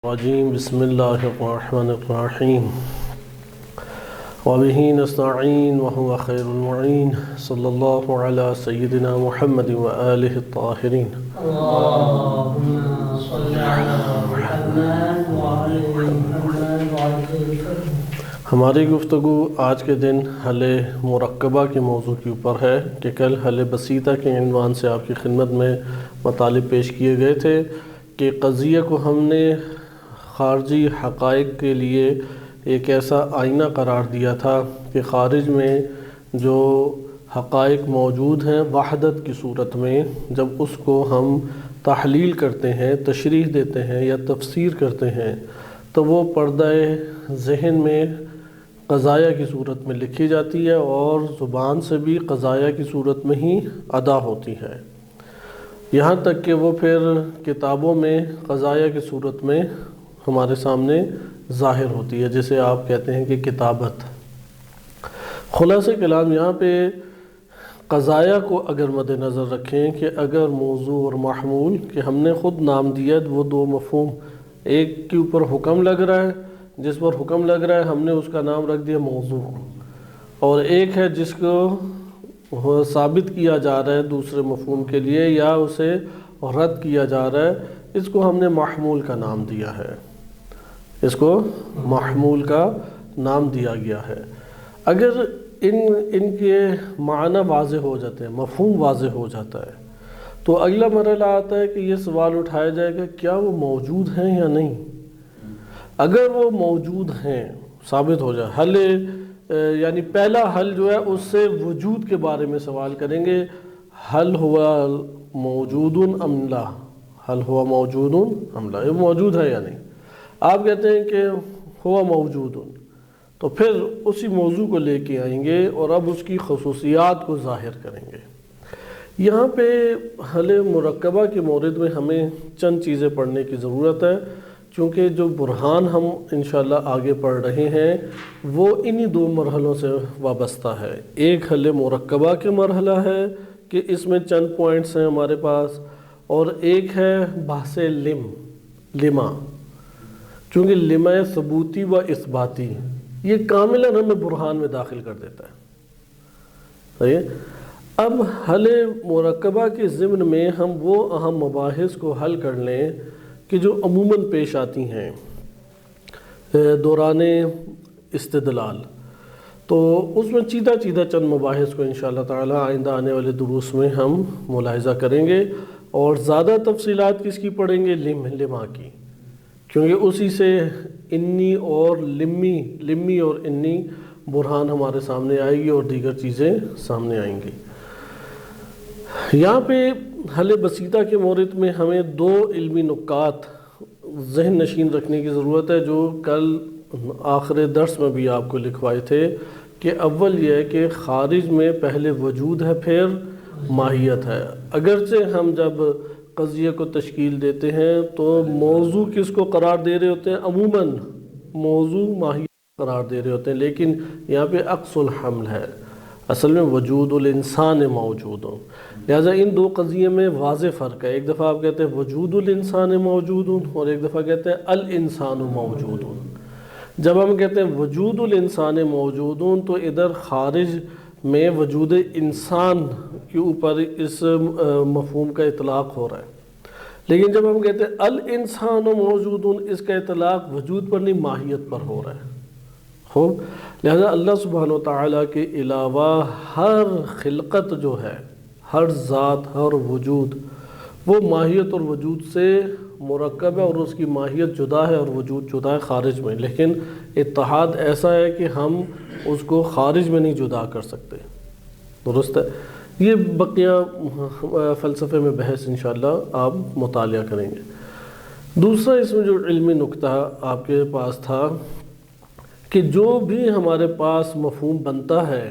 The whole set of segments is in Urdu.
الرجیم بسم اللہ الرحمن الرحیم وبہ نستعین وہو خیر المعین صلی اللہ علی سیدنا محمد وآلہ الطاہرین اللہم صلی علی محمد وعلی محمد وعلی. ہماری گفتگو آج کے دن حل مرکبہ کے موضوع کے اوپر ہے کہ کل حل بسیطہ کے عنوان سے آپ کی خدمت میں مطالب پیش کیے گئے تھے کہ قضیہ کو ہم نے خارجی حقائق کے لیے ایک ایسا آئینہ قرار دیا تھا کہ خارج میں جو حقائق موجود ہیں وحدت کی صورت میں، جب اس کو ہم تحلیل کرتے ہیں، تشریح دیتے ہیں یا تفسیر کرتے ہیں تو وہ پردہ ذہن میں قضایا کی صورت میں لکھی جاتی ہے اور زبان سے بھی قضایا کی صورت میں ہی ادا ہوتی ہے، یہاں تک کہ وہ پھر کتابوں میں قضایا کی صورت میں ہمارے سامنے ظاہر ہوتی ہے، جسے آپ کہتے ہیں کہ کتابت. خلاصہ کلام یہاں پہ قضایا کو اگر مد نظر رکھیں کہ اگر موضوع اور محمول کہ ہم نے خود نام دیا وہ دو مفہوم، ایک کے اوپر حکم لگ رہا ہے، جس پر حکم لگ رہا ہے ہم نے اس کا نام رکھ دیا موضوع، اور ایک ہے جس کو ثابت کیا جا رہا ہے دوسرے مفہوم کے لیے یا اسے رد کیا جا رہا ہے، اس کو ہم نے محمول کا نام دیا ہے، اس کو محمول کا نام دیا گیا ہے. اگر ان کے معنی واضح ہو جاتے ہیں، مفہوم واضح ہو جاتا ہے، تو اگلا مرحلہ آتا ہے کہ یہ سوال اٹھایا جائے گا کیا وہ موجود ہیں یا نہیں. اگر وہ موجود ہیں، ثابت ہو جائے حل، یعنی پہلا حل جو ہے اس سے وجود کے بارے میں سوال کریں گے، حل ہوا موجود ام لا، حل ہوا موجود ام لا، یہ موجود ہے یا نہیں. آپ کہتے ہیں کہ ہوا موجود، تو پھر اسی موضوع کو لے کے آئیں گے اور اب اس کی خصوصیات کو ظاہر کریں گے. یہاں پہ حل مرکبہ کے مورد میں ہمیں چند چیزیں پڑھنے کی ضرورت ہے، چونکہ جو برہان ہم انشاءاللہ آگے پڑھ رہے ہیں وہ انہی دو مرحلوں سے وابستہ ہے. ایک حل مرکبہ کے مرحلہ ہے کہ اس میں چند پوائنٹس ہیں ہمارے پاس، اور ایک ہے بحث لما، چونکہ لما ثبوتی و اثباتی یہ کاملاً ہمیں برہان میں داخل کر دیتا ہے. صحیح. اب حل مرکبہ کے ضمن میں ہم وہ اہم مباحث کو حل کر لیں کہ جو عموماً پیش آتی ہیں دوران استدلال، تو اس میں چیدہ چند مباحث کو انشاءاللہ تعالی آئندہ آنے والے دروس میں ہم ملاحظہ کریں گے، اور زیادہ تفصیلات کس کی پڑھیں گے؟ لما کی، کیونکہ اسی سے انی اور لمی اور انی برہان ہمارے سامنے آئے گی اور دیگر چیزیں سامنے آئیں گی. یہاں پہ حل بسیطہ کے مورد میں ہمیں دو علمی نکات ذہن نشین رکھنے کی ضرورت ہے، جو کل آخر درس میں بھی آپ کو لکھوائے تھے. کہ اول یہ ہے کہ خارج میں پہلے وجود ہے پھر ماہیت ہے. اگرچہ ہم جب قضیہ کو تشکیل دیتے ہیں تو موضوع کس کو قرار دے رہے ہوتے ہیں؟ عموماً موضوع ماہیت قرار دے رہے ہوتے ہیں، لیکن یہاں پہ عکس الحمل ہے، اصل میں وجود الانسان موجود ہو. لہٰذا ان دو قضیے میں واضح فرق ہے. ایک دفعہ آپ کہتے ہیں وجود الانسان موجود اور ایک دفعہ کہتے ہیں الانسان موجود. جب ہم کہتے ہیں وجود الانسان موجود تو ادھر خارج میں وجود انسان کے اوپر اس مفہوم کا اطلاق ہو رہا ہے، لیکن جب ہم کہتے ہیں الانسان موجود اس کا اطلاق وجود پر نہیں ماہیت پر ہو رہا ہے. خوب. لہذا اللہ سبحانہ وتعالیٰ کے علاوہ ہر خلقت جو ہے، ہر ذات، ہر وجود، وہ ماہیت اور وجود سے مرکب ہے، اور اس کی ماہیت جدا ہے اور وجود جدا ہے خارج میں، لیکن اتحاد ایسا ہے کہ ہم اس کو خارج میں نہیں جدا کر سکتے. درست ہے. یہ بقیہ فلسفے میں بحث انشاءاللہ آپ مطالعہ کریں گے. دوسرا اس میں جو علمی نکتہ آپ کے پاس تھا کہ جو بھی ہمارے پاس مفہوم بنتا ہے،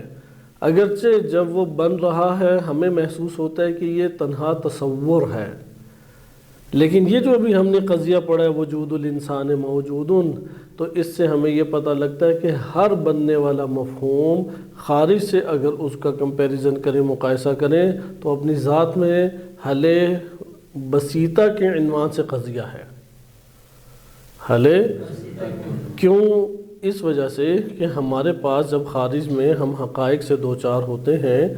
اگرچہ جب وہ بن رہا ہے ہمیں محسوس ہوتا ہے کہ یہ تنہا تصور ہے، لیکن یہ جو ابھی ہم نے قضیہ پڑھا ہے وجود الانسان موجود، تو اس سے ہمیں یہ پتہ لگتا ہے کہ ہر بننے والا مفہوم خارج سے اگر اس کا کمپیریزن کریں، مقایسہ کریں، تو اپنی ذات میں حل بسیطہ کے عنوان سے قضیہ ہے. حل کیوں؟ اس وجہ سے کہ ہمارے پاس جب خارج میں ہم حقائق سے دو چار ہوتے ہیں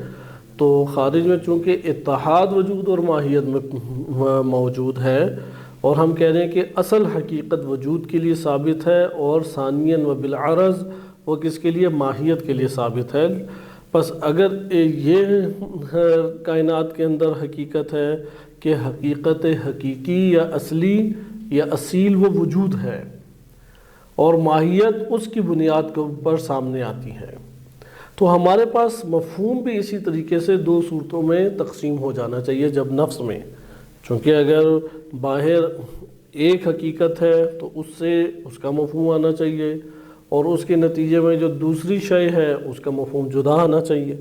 تو خارج میں چونکہ اتحاد وجود اور ماہیت میں موجود ہے، اور ہم کہہ رہے ہیں کہ اصل حقیقت وجود کے لیے ثابت ہے، اور ثانیاً و بالعرض وہ کس کے لیے؟ ماہیت کے لیے ثابت ہے۔ پس اگر یہ کائنات کے اندر حقیقت ہے کہ حقیقت حقیقی یا اصلی یا اصیل وہ وجود ہے، اور ماہیت اس کی بنیاد کے اوپر سامنے آتی ہے، تو ہمارے پاس مفہوم بھی اسی طریقے سے دو صورتوں میں تقسیم ہو جانا چاہیے جب نفس میں، چونکہ اگر باہر ایک حقیقت ہے تو اس سے اس کا مفہوم آنا چاہیے، اور اس کے نتیجے میں جو دوسری شے ہے اس کا مفہوم جدا آنا چاہیے۔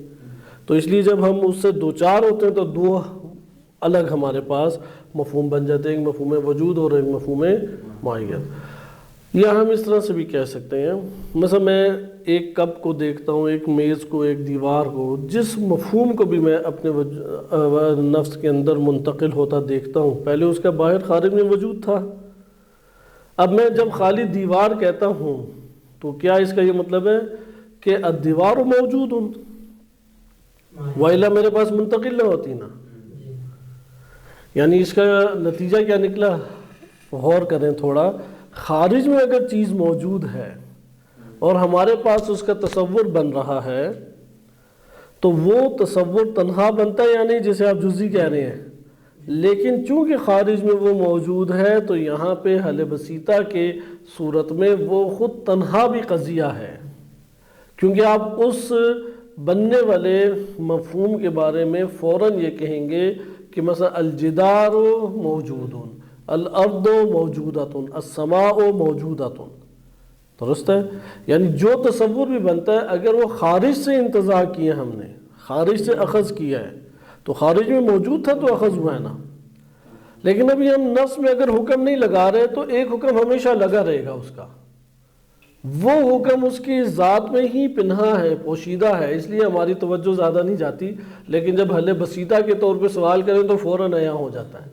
تو اس لیے جب ہم اس سے دو چار ہوتے ہیں تو دو الگ ہمارے پاس مفہوم بن جاتے ہیں، ایک مفہوم وجود اور ایک مفہوم ماہیت۔ یا ہم اس طرح سے بھی کہہ سکتے ہیں، مثلا میں ایک کپ کو دیکھتا ہوں، ایک میز کو، ایک دیوار کو، جس مفہوم کو بھی میں اپنے نفس کے اندر منتقل ہوتا دیکھتا ہوں، پہلے اس کا باہر خارج میں وجود تھا۔ اب میں جب خالی دیوار کہتا ہوں تو کیا اس کا یہ مطلب ہے کہ الدیوار موجود وَإِلَّا میرے پاس منتقل نہ ہوتی نا؟ یعنی اس کا نتیجہ کیا نکلا؟ غور کریں تھوڑا، خارج میں اگر چیز موجود ہے اور ہمارے پاس اس کا تصور بن رہا ہے تو وہ تصور تنہا بنتا ہے، یعنی جسے آپ جزئی کہہ رہے ہیں، لیکن چونکہ خارج میں وہ موجود ہے تو یہاں پہ حل بسیطہ کے صورت میں وہ خود تنہا بھی قضیہ ہے، کیونکہ آپ اس بننے والے مفہوم کے بارے میں فوراً یہ کہیں گے کہ مثلا الجدار موجود، الارض موجودۃ، السماء موجودۃ، درست ہے؟ یعنی جو تصور بھی بنتا ہے اگر وہ خارج سے انتزاع کیا، ہم نے خارج سے اخذ کیا ہے تو خارج میں موجود تھا تو اخذ ہوا ہے نا۔ لیکن ابھی ہم نفس میں اگر حکم نہیں لگا رہے تو ایک حکم ہمیشہ لگا رہے گا، اس کا وہ حکم اس کی ذات میں ہی پنہا ہے، پوشیدہ ہے، اس لیے ہماری توجہ زیادہ نہیں جاتی، لیکن جب حل بسیطہ کے طور پہ سوال کریں تو فوراً عیاں ہو جاتا ہے۔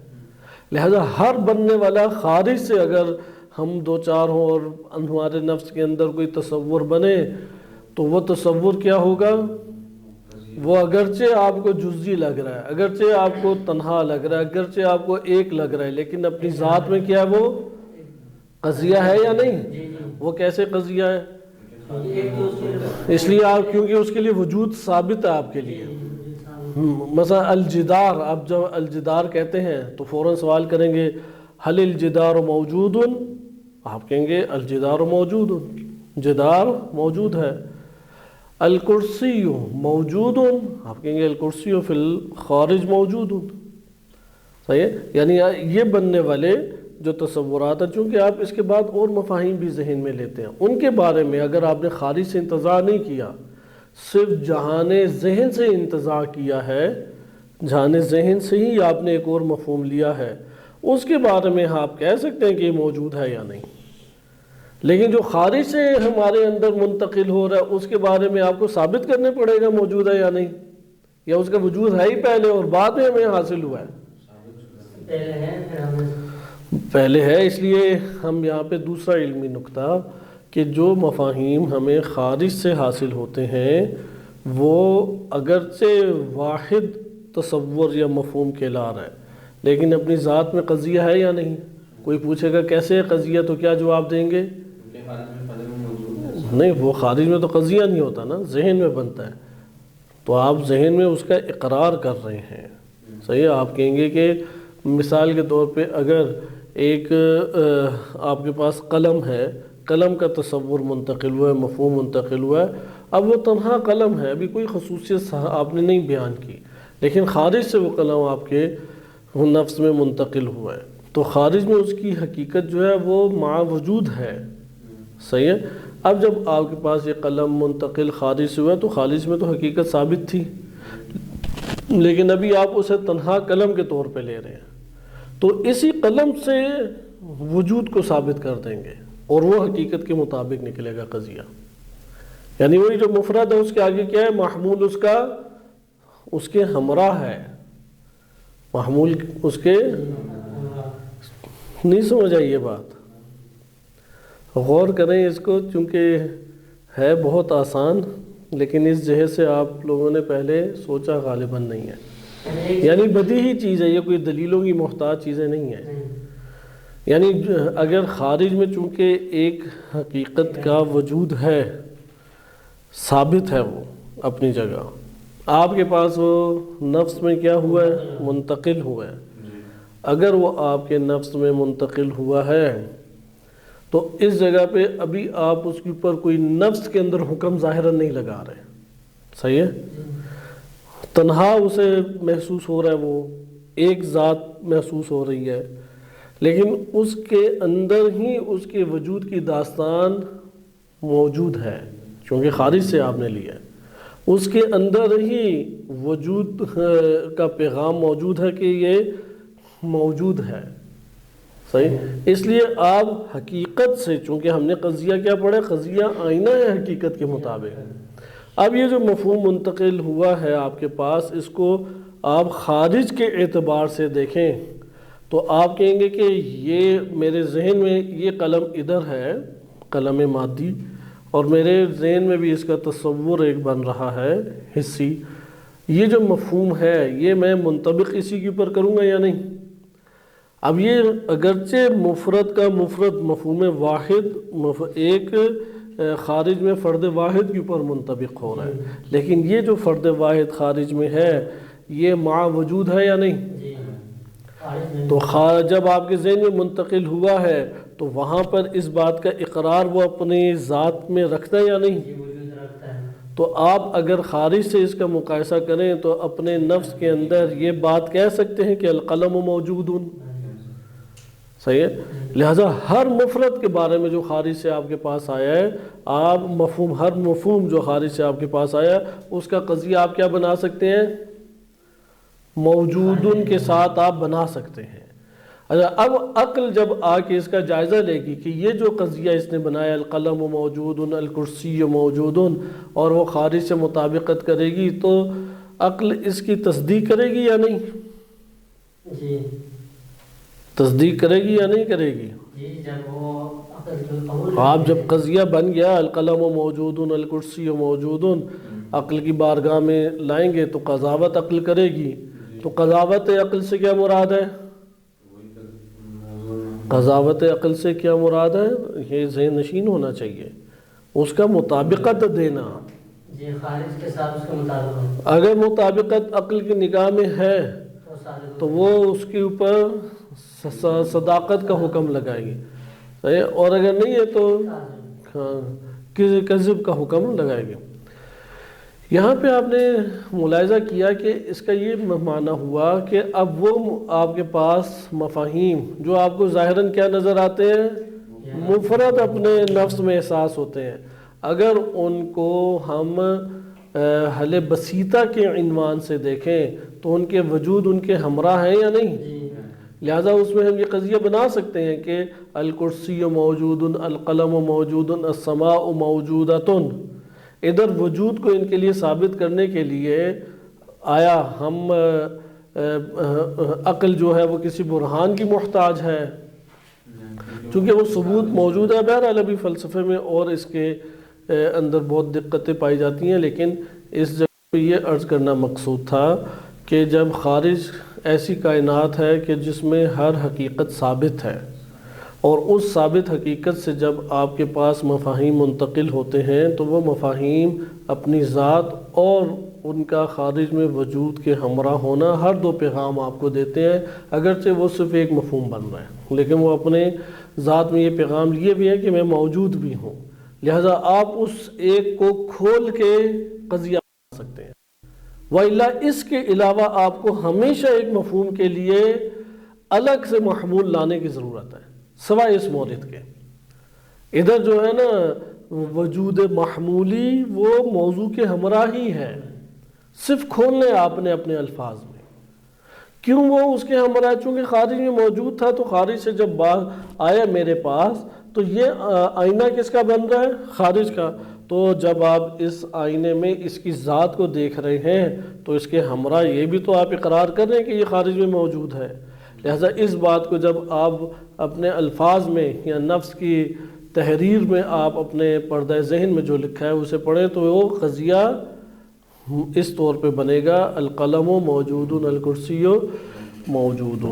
لہذا ہر بننے والا خارج سے اگر ہم دو چار ہوں اور ہمارے نفس کے اندر کوئی تصور بنے تو وہ تصور کیا ہوگا؟ وہ اگرچہ آپ کو جزئی لگ رہا ہے، اگرچہ آپ کو تنہا لگ رہا ہے، اگرچہ آپ کو ایک لگ رہا ہے، لیکن اپنی ذات میں کیا ہے؟ وہ قضیہ ہے یا نہیں؟ وہ کیسے قضیہ ہے؟ اس لیے آپ کیونکہ اس کے لیے وجود ثابت ہے آپ کے لیے۔ مثلا الجدار، آپ جب الجدار کہتے ہیں تو فوراً سوال کریں گے حل الجدار موجود؟ آپ کہیں گے الجدار موجود، جدار موجود ہے۔ الکرسی موجود، آپ کہیں گے الکرسی فی الخارج موجود۔ صحیح ہے؟ یعنی یہ بننے والے جو تصورات ہیں، چونکہ آپ اس کے بعد اور مفاہیم بھی ذہن میں لیتے ہیں، ان کے بارے میں اگر آپ نے خارج سے انتزاع نہیں کیا، صرف جہان ذہن سے انتزاع کیا ہے، جہان ذہن سے ہی آپ نے ایک اور مفہوم لیا ہے، اس کے بارے میں آپ کہہ سکتے ہیں کہ یہ موجود ہے یا نہیں۔ لیکن جو خارج سے ہمارے اندر منتقل ہو رہا ہے اس کے بارے میں آپ کو ثابت کرنے پڑے گا موجود ہے یا نہیں، یا اس کا وجود ہے ہی پہلے اور بعد میں ہمیں حاصل ہوا ہے؟ پہلے ہے۔ اس لیے ہم یہاں پہ دوسرا علمی نکتہ کہ جو مفاہیم ہمیں خارج سے حاصل ہوتے ہیں وہ اگرچہ واحد تصور یا مفہوم کہلا رہا ہے لیکن اپنی ذات میں قضیہ ہے یا نہیں؟ کوئی پوچھے گا کیسے قضیہ، تو کیا جواب دیں گے؟ نہیں، وہ خارج میں تو قضیہ نہیں ہوتا نا، ذہن میں بنتا ہے، تو آپ ذہن میں اس کا اقرار کر رہے ہیں۔ صحیح ہے؟ آپ کہیں گے کہ مثال کے طور پہ اگر ایک آپ کے پاس قلم ہے، قلم کا تصور منتقل ہوا ہے، مفہوم منتقل ہوا ہے، اب وہ تنہا قلم ہے، ابھی کوئی خصوصیت آپ نے نہیں بیان کی، لیکن خارج سے وہ قلم آپ کے نفس میں منتقل ہوا ہے، تو خارج میں اس کی حقیقت جو ہے وہ مع وجود ہے۔ صحیح ہے؟ اب جب آپ کے پاس یہ قلم منتقل خارج سے ہوا ہے تو خارج میں تو حقیقت ثابت تھی، لیکن ابھی آپ اسے تنہا قلم کے طور پہ لے رہے ہیں، تو اسی قلم سے وجود کو ثابت کر دیں گے اور وہ حقیقت کے مطابق نکلے گا قضیہ۔ یعنی وہی جو مفرد ہے اس کے آگے کیا ہے؟ محمول اس کا اس کے ہمراہ ہے، محمول اس کے، نہیں سمجھ آئی یہ بات؟ غور کریں اس کو، چونکہ ہے بہت آسان، لیکن اس جہت سے آپ لوگوں نے پہلے سوچا غالباً نہیں ہے۔ یعنی بدیہی چیز ہے، یہ کوئی دلیلوں کی محتاج چیزیں نہیں ہیں۔ یعنی اگر خارج میں چونکہ ایک حقیقت کا وجود ہے، ثابت ہے، وہ اپنی جگہ، آپ کے پاس وہ نفس میں کیا ہوا ہے؟ منتقل ہوا ہے۔ اگر وہ آپ کے نفس میں منتقل ہوا ہے تو اس جگہ پہ ابھی آپ اس کے اوپر کوئی نفس کے اندر حکم ظاہراً نہیں لگا رہے، صحیح ہے؟ تنہا اسے محسوس ہو رہا ہے، وہ ایک ذات محسوس ہو رہی ہے، لیکن اس کے اندر ہی اس کے وجود کی داستان موجود ہے، چونکہ خارج سے آپ نے لیا ہے، اس کے اندر ہی وجود کا پیغام موجود ہے کہ یہ موجود ہے، صحیح؟ اس لیے آپ حقیقت سے، چونکہ ہم نے قضیہ کیا پڑھا؟ قضیہ آئینہ ہے حقیقت کے مطابق۔ اب یہ جو مفہوم منتقل ہوا ہے آپ کے پاس، اس کو آپ خارج کے اعتبار سے دیکھیں تو آپ کہیں گے کہ یہ میرے ذہن میں یہ قلم ادھر ہے، قلم مادی، اور میرے ذہن میں بھی اس کا تصور ایک بن رہا ہے حسی۔ یہ جو مفہوم ہے یہ میں منطبق اسی کے اوپر کروں گا یا نہیں؟ اب یہ اگرچہ مفرد کا مفرد مفہوم واحد ایک خارج میں فرد واحد کے اوپر منطبق ہو رہا ہے، لیکن یہ جو فرد واحد خارج میں ہے یہ مع وجود ہے یا نہیں؟ تو جب آپ کے ذہن میں منتقل ہوا ہے تو وہاں پر اس بات کا اقرار وہ اپنی ذات میں رکھتا ہے یا نہیں؟ تو آپ اگر خارج سے اس کا مقایسہ کریں تو اپنے نفس کے اندر یہ بات کہہ سکتے ہیں کہ القلم موجود، صحیح ہے؟ لہٰذا ہر مفرد کے بارے میں جو خارج سے آپ کے پاس آیا ہے، آپ ہر مفہوم جو خارج سے آپ کے پاس آیا ہے اس کا قضیہ آپ کیا بنا سکتے ہیں؟ موجودن کے ساتھ آپ بنا سکتے ہیں۔ اچھا، اب عقل جب آ کے اس کا جائزہ لے گی کہ یہ جو قضیہ اس نے بنایا القلم موجود، الکرسی موجود، اور وہ خارج سے مطابقت کرے گی، تو عقل اس کی تصدیق کرے گی یا نہیں؟ جی تصدیق کرے گی یا نہیں کرے گی؟ آپ جب قضیہ بن گیا القلم موجود، الکرسی موجود، عقل کی بارگاہ میں لائیں گے تو قضاوت عقل کرے گی، تو قضاوت عقل سے کیا مراد ہے؟ قضاوت عقل سے کیا مراد ہے؟ یہ ذہن نشین ہونا چاہیے، اس کا مطابقت دینا۔ جی، خارج کے ساتھ اس کا مطابقت، اگر مطابقت عقل کی نگاہ میں ہے تو وہ اس کے اوپر صداقت کا حکم لگائے گی، اور اگر نہیں ہے تو کذب کا حکم لگائے گی۔ یہاں پہ آپ نے ملاحظہ کیا کہ اس کا یہ معنی ہوا کہ اب وہ آپ کے پاس مفاہیم جو آپ کو ظاہراً کیا نظر آتے ہیں؟ مفرد اپنے نفس میں احساس ہوتے ہیں، اگر ان کو ہم حل بسیطہ کے عنوان سے دیکھیں تو ان کے وجود ان کے ہمراہ ہیں یا نہیں؟ لہٰذا اس میں ہم یہ قضیہ بنا سکتے ہیں کہ الکرسی موجود، القلم موجود، السماء موجودۃ۔ ادھر وجود کو ان کے لیے ثابت کرنے کے لیے آیا ہم عقل جو ہے وہ کسی برہان کی محتاج ہے؟ چونکہ وہ ثبوت موجود ہے۔ بہرحال ابھی فلسفے میں اور اس کے اندر بہت دقتیں پائی جاتی ہیں، لیکن اس جگہ پہ یہ عرض کرنا مقصود تھا کہ جب خارج ایسی کائنات ہے کہ جس میں ہر حقیقت ثابت ہے، اور اس ثابت حقیقت سے جب آپ کے پاس مفاہیم منتقل ہوتے ہیں تو وہ مفاہیم اپنی ذات اور ان کا خارج میں وجود کے ہمراہ ہونا ہر دو پیغام آپ کو دیتے ہیں، اگرچہ وہ صرف ایک مفہوم بن رہا ہے، لیکن وہ اپنے ذات میں یہ پیغام لیے بھی ہے کہ میں موجود بھی ہوں۔ لہذا آپ اس ایک کو کھول کے قضیہ بنا سکتے ہیں، وَإِلَّا اس کے علاوہ آپ کو ہمیشہ ایک مفہوم کے لیے الگ سے محمول لانے کی ضرورت ہے سوائے اس مورد کے۔ ادھر جو ہے نا وجود محمولی وہ موضوع کے ہمراہ ہی ہے، صرف کھولنے آپ نے اپنے الفاظ میں۔ کیوں وہ اس کے ہمراہ؟ چونکہ خارج میں موجود تھا، تو خارج سے جب بات آیا میرے پاس تو یہ آئینہ کس کا بن رہا ہے؟ خارج کا۔ تو جب آپ اس آئینے میں اس کی ذات کو دیکھ رہے ہیں تو اس کے ہمراہ یہ بھی تو آپ اقرار کر رہے ہیں کہ یہ خارج میں موجود ہے۔ لہذا اس بات کو جب آپ اپنے الفاظ میں یا نفس کی تحریر میں آپ اپنے پردہ ذہن میں جو لکھا ہے اسے پڑھیں تو وہ قضیہ اس طور پہ بنے گا: القلم موجود، الکرسی موجود۔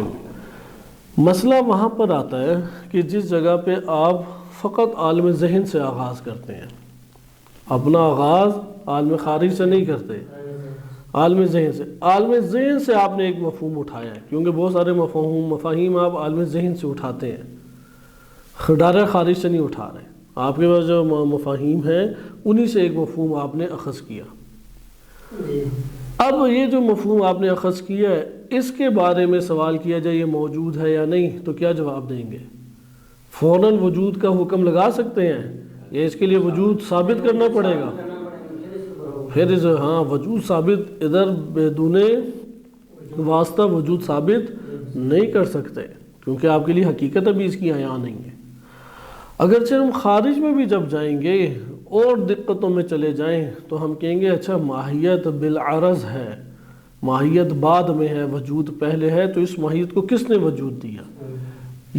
مسئلہ وہاں پر آتا ہے کہ جس جگہ پہ آپ فقط عالم ذہن سے آغاز کرتے ہیں، اپنا آغاز عالم خارج سے نہیں کرتے، عالم ذہن سے۔ عالم ذہن سے آپ نے ایک مفہوم اٹھایا ہے، کیونکہ بہت سارے مفاہیم آپ عالم ذہن سے اٹھاتے ہیں، ڈائریکٹ خارج سے نہیں اٹھا رہے۔ آپ کے پاس جو مفاہیم ہیں انہی سے ایک مفہوم آپ نے اخذ کیا۔ اب یہ جو مفہوم آپ نے اخذ کیا ہے، اس کے بارے میں سوال کیا جائے یہ موجود ہے یا نہیں، تو کیا جواب دیں گے؟ فوراً وجود کا حکم لگا سکتے ہیں یا اس کے لیے وجود ثابت کرنا پڑے گا؟ پھر ہاں، وجود ثابت ادھر بدون واسطہ وجود ثابت نہیں کر سکتے، کیونکہ آپ کے لیے حقیقت ابھی اس کی عیاں نہیں ہے۔ اگرچہ ہم خارج میں بھی جب جائیں گے اور دقتوں میں چلے جائیں تو ہم کہیں گے اچھا ماہیت بالعرض ہے، ماہیت بعد میں ہے، وجود پہلے ہے، تو اس ماہیت کو کس نے وجود دیا؟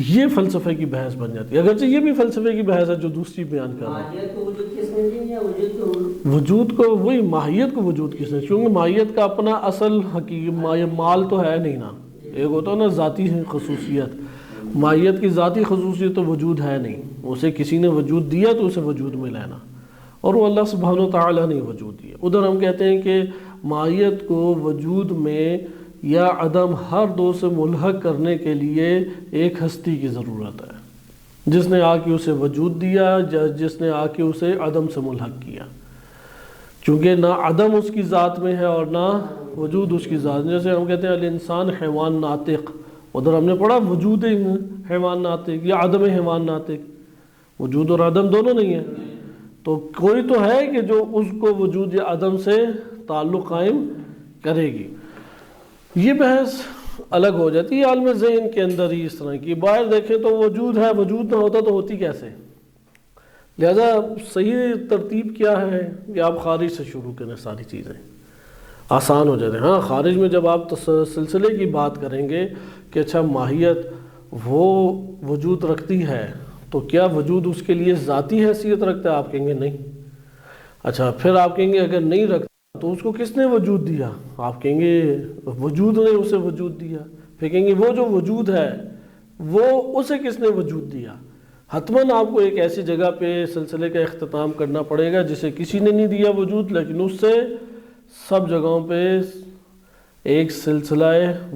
یہ فلسفے کی بحث بن جاتی ہے، اگرچہ یہ بھی فلسفے کی بحث ہے جو دوسری بیان کر رہا ہے۔ ماہیت کو وجود کس نے دیا؟ وجود کو، وہی ماہیت کو وجود کس نے، کیونکہ ماہیت کا اپنا اصل حقیقی مال تو ہے نہیں نا، ایک ہوتا ہے نا ذاتی خصوصیت، ماہیت کی ذاتی خصوصیت تو وجود ہے نہیں، اسے کسی نے وجود دیا تو اسے وجود میں لینا، اور وہ اللہ سبحانہ و تعالیٰ نے وجود دیا۔ ادھر ہم کہتے ہیں کہ ماہیت کو وجود میں یا عدم ہر دو سے ملحق کرنے کے لیے ایک ہستی کی ضرورت ہے، جس نے آ کے اسے وجود دیا، جس نے آ کے اسے عدم سے ملحق کیا، چونکہ نہ عدم اس کی ذات میں ہے اور نہ وجود اس کی ذات۔ جیسے ہم کہتے ہیں الانسان حیوان ناطق، ادھر ہم نے پڑھا وجود حیوان ناطق یا عدم حیوان ناطق، وجود اور عدم دونوں نہیں ہیں، تو کوئی تو ہے کہ جو اس کو وجود یا عدم سے تعلق قائم کرے گی۔ یہ بحث الگ ہو جاتی ہے عالم ذہن کے اندر ہی اس طرح کی، باہر دیکھیں تو وجود ہے، وجود نہ ہوتا تو ہوتی کیسے؟ لہذا صحیح ترتیب کیا ہے کہ آپ خارج سے شروع کریں، ساری چیزیں آسان ہو جاتے ہیں۔ ہاں، خارج میں جب آپ سلسلے کی بات کریں گے کہ اچھا ماہیت وہ وجود رکھتی ہے، تو کیا وجود اس کے لیے ذاتی حیثیت رکھتا ہے؟ آپ کہیں گے نہیں۔ اچھا، پھر آپ کہیں گے اگر نہیں رکھتا تو اس کو کس نے وجود دیا؟ آپ کہیں گے وجود نے اسے وجود دیا۔ پھر کہیں گے وہ جو وجود ہے وہ اسے کس نے وجود دیا؟ حتماً آپ کو ایک ایسی جگہ پہ سلسلے کا اختتام کرنا پڑے گا جسے کسی نے نہیں دیا وجود، لیکن اس سے سب جگہوں پہ ایک سلسلہ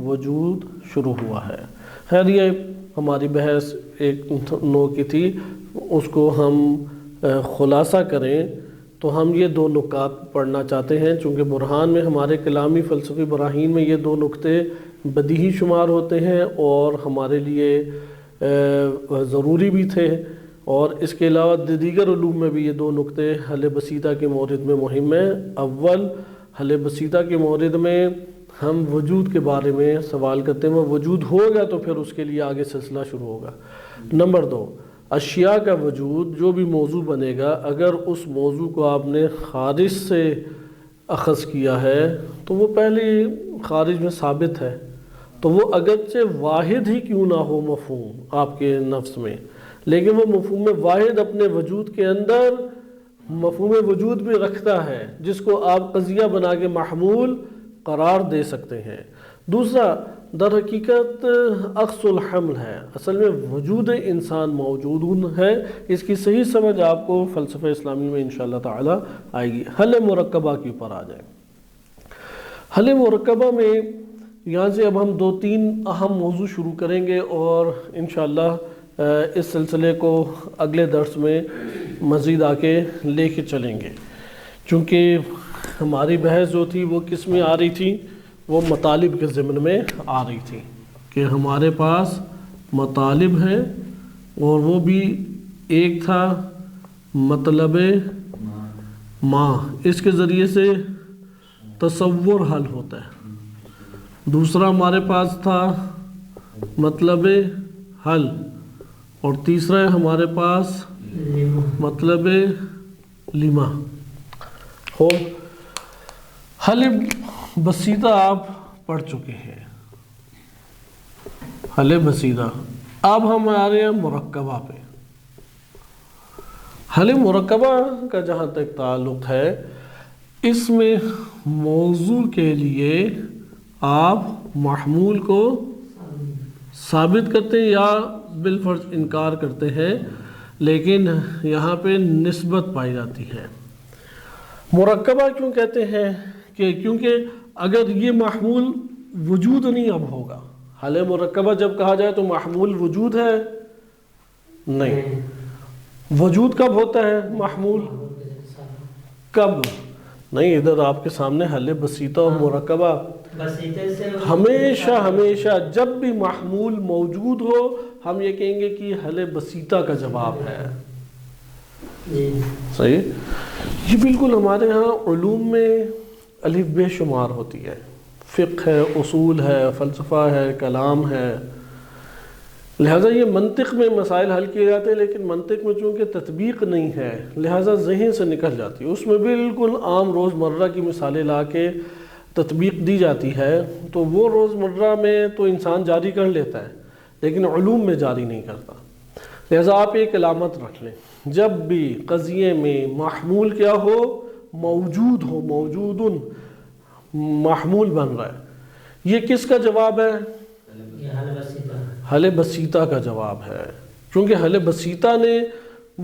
وجود شروع ہوا ہے۔ خیر، یہ ہماری بحث ایک نوع کی تھی، اس کو ہم خلاصہ کریں تو ہم یہ دو نکات پڑھنا چاہتے ہیں، چونکہ برہان میں ہمارے کلامی فلسفی براہین میں یہ دو نکتے بدیہی شمار ہوتے ہیں اور ہمارے لیے ضروری بھی تھے، اور اس کے علاوہ دیگر علوم میں بھی یہ دو نکتے حل بسیطہ کے مورد میں مہم ہیں۔ اول، حل بسیطہ کے مورد میں ہم وجود کے بارے میں سوال کرتے ہیں، وہ وجود ہوگا تو پھر اس کے لیے آگے سلسلہ شروع ہوگا۔ نمبر دو، اشیاء کا وجود جو بھی موضوع بنے گا، اگر اس موضوع کو آپ نے خارج سے اخذ کیا ہے تو وہ پہلے خارج میں ثابت ہے، تو وہ اگرچہ واحد ہی کیوں نہ ہو مفہوم آپ کے نفس میں، لیکن وہ مفہوم واحد اپنے وجود کے اندر مفہوم وجود بھی رکھتا ہے، جس کو آپ قضیہ بنا کے محمول قرار دے سکتے ہیں۔ دوسرا، در حقیقت عکس الحمل ہے، اصل میں وجود انسان موجود ہے، اس کی صحیح سمجھ آپ کو فلسفہ اسلامی میں انشاءاللہ تعالی آئے گی۔ حل مرکبہ کے اوپر آ جائیں۔ حل مرکبہ میں یہاں سے اب ہم 2-3 اہم موضوع شروع کریں گے اور انشاءاللہ اس سلسلے کو اگلے درس میں مزید آگے لے کے چلیں گے، چونکہ ہماری بحث جو تھی وہ کس میں آ رہی تھی؟ وہ مطالب کے ضمن میں آ رہی تھی کہ ہمارے پاس مطالب ہیں، اور وہ بھی ایک تھا مطلب ما، اس کے ذریعے سے تصور حل ہوتا ہے۔ دوسرا ہمارے پاس تھا مطلب حل، اور تیسرا ہے ہمارے پاس مطلب لما۔ ہو حل بسیطہ آپ پڑھ چکے ہیں، حل بسیطہ۔ اب ہم آ رہے ہیں مرکبہ پہ۔ حل مرکبہ کا جہاں تک تعلق ہے، اس میں موضوع کے لیے آپ محمول کو ثابت کرتے ہیں یا بالفرض انکار کرتے ہیں، لیکن یہاں پہ نسبت پائی جاتی ہے۔ مرکبہ کیوں کہتے ہیں؟ کہ کیونکہ اگر یہ محمول وجود نہیں اب ہوگا، حل مرکبہ جب کہا جائے تو محمول وجود ہے نہیں، وجود کب ہوتا ہے محمول؟ کب نہیں، ادھر آپ کے سامنے حل بسیطہ اور مرکبہ، ہمیشہ جب بھی محمول موجود ہو ہم یہ کہیں گے کہ حل بسیطہ کا جواب ہے۔ صحیح، یہ بالکل ہمارے ہاں علوم میں الف بے شمار ہوتی ہے، فقہ ہے، اصول ہے، فلسفہ ہے، کلام ہے، لہٰذا یہ منطق میں مسائل حل کیے جاتے ہیں، لیکن منطق میں چونکہ تطبیق نہیں ہے لہٰذا ذہن سے نکل جاتی ہے، اس میں بالکل عام روزمرہ کی مثالیں لا کے تطبیق دی جاتی ہے، تو وہ روزمرہ میں تو انسان جاری کر لیتا ہے لیکن علوم میں جاری نہیں کرتا۔ لہٰذا آپ ایک علامت رکھ لیں، جب بھی قضیے میں محمول کیا ہو، موجود ہو، موجودن محمول بن رہا ہے، یہ کس کا جواب ہے؟ حل بسیطہ کا جواب ہے، کیونکہ حل بسیطہ نے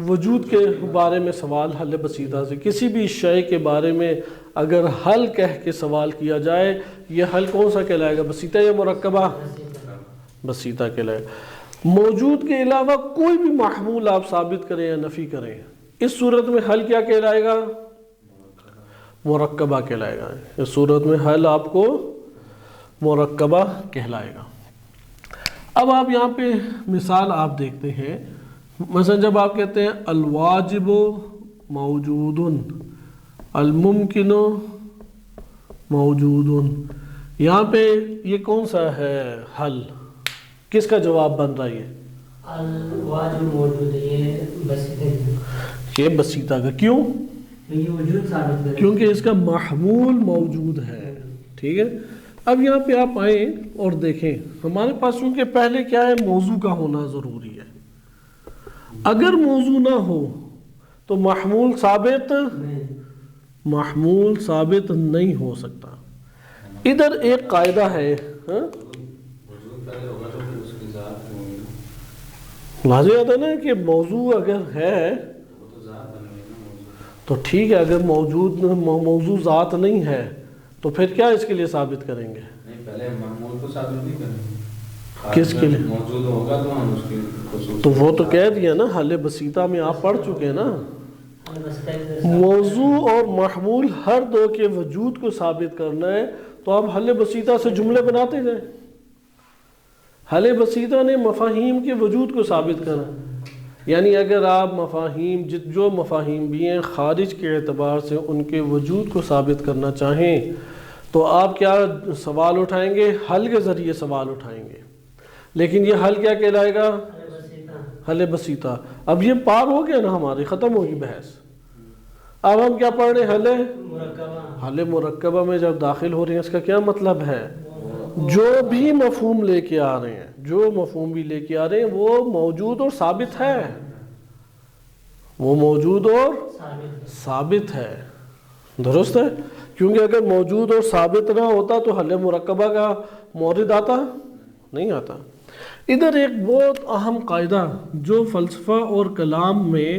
وجود کے بارے میں سوال حل بسیطہ سے، کسی بھی شے کے بارے میں اگر حل کہہ کے سوال کیا جائے، یہ حل کون سا کہلائے گا؟ بسیطہ یا مرکبہ؟ بسیطہ کہلائے گا۔ موجود کے علاوہ کوئی بھی محمول آپ ثابت کریں یا نفی کریں، اس صورت میں حل کیا کہلائے گا؟ مرکبہ کہلائے گا۔ اس صورت میں حل آپ کو مرکبہ کہلائے گا۔ اب آپ یہاں پہ مثال آپ دیکھتے ہیں، مثلا جب آپ کہتے ہیں الواجب موجود، الممکن موجود، یہاں پہ یہ کون سا ہے حل؟ کس کا جواب بن رہا ہے؟ الواجب موجود ہے، یہ بسیطہ کا۔ کیوں؟ یہ وجود ثابت کرے، کیونکہ اس کا محمول موجود ہے۔ ٹھیک ہے، اب یہاں پہ آپ آئیں اور دیکھیں، ہمارے پاس چونکہ پہلے کیا ہے، موضوع کا ہونا ضروری ہے۔ اگر موضوع نہ ہو تو محمول ثابت نہیں ہو سکتا۔ ادھر ایک قاعدہ ہے، واضح ہوتا ہے نا کہ موضوع اگر ہے تو ٹھیک ہے، اگر موضوع ذات نہیں ہے تو پھر کیا اس کے لیے ثابت کریں گے؟ پہلے محمول کو ثابت نہیں کریں گے، کس کے لیے؟ موجود ہوگا تو ہم اس کی خصوص، تو وہ تو کہہ دیا نا، حل بسیطہ میں آپ پڑھ چکے نا، موضوع اور محمول ہر دو کے وجود کو ثابت کرنا ہے تو آپ حل بسیطہ سے جملے بناتے جائیں۔ حل بسیطہ نے مفاہیم کے وجود کو ثابت کرنا، یعنی اگر آپ مفاہیم جو مفاہیم بھی ہیں خارج کے اعتبار سے ان کے وجود کو ثابت کرنا چاہیں تو آپ کیا سوال اٹھائیں گے؟ حل کے ذریعے سوال اٹھائیں گے، لیکن یہ حل کیا کہلائے گا؟ حل بسیطہ۔ اب یہ پار ہو گیا نا، ہماری ختم ہوگی بحث۔ اب ہم کیا پڑھ رہے ہیں؟ حل مرکبہ میں جب داخل ہو رہے ہیں، اس کا کیا مطلب ہے؟ جو بھی مفہوم لے کے آ رہے ہیں، جو مفہوم بھی لے کے آ رہے ہیں وہ موجود اور ثابت ہے، وہ موجود اور ثابت ہے، درست ہے؟ کیونکہ اگر موجود اور ثابت نہ ہوتا تو حل مرکبہ کا مورد آتا نہیں آتا۔ ادھر ایک بہت اہم قاعدہ جو فلسفہ اور کلام میں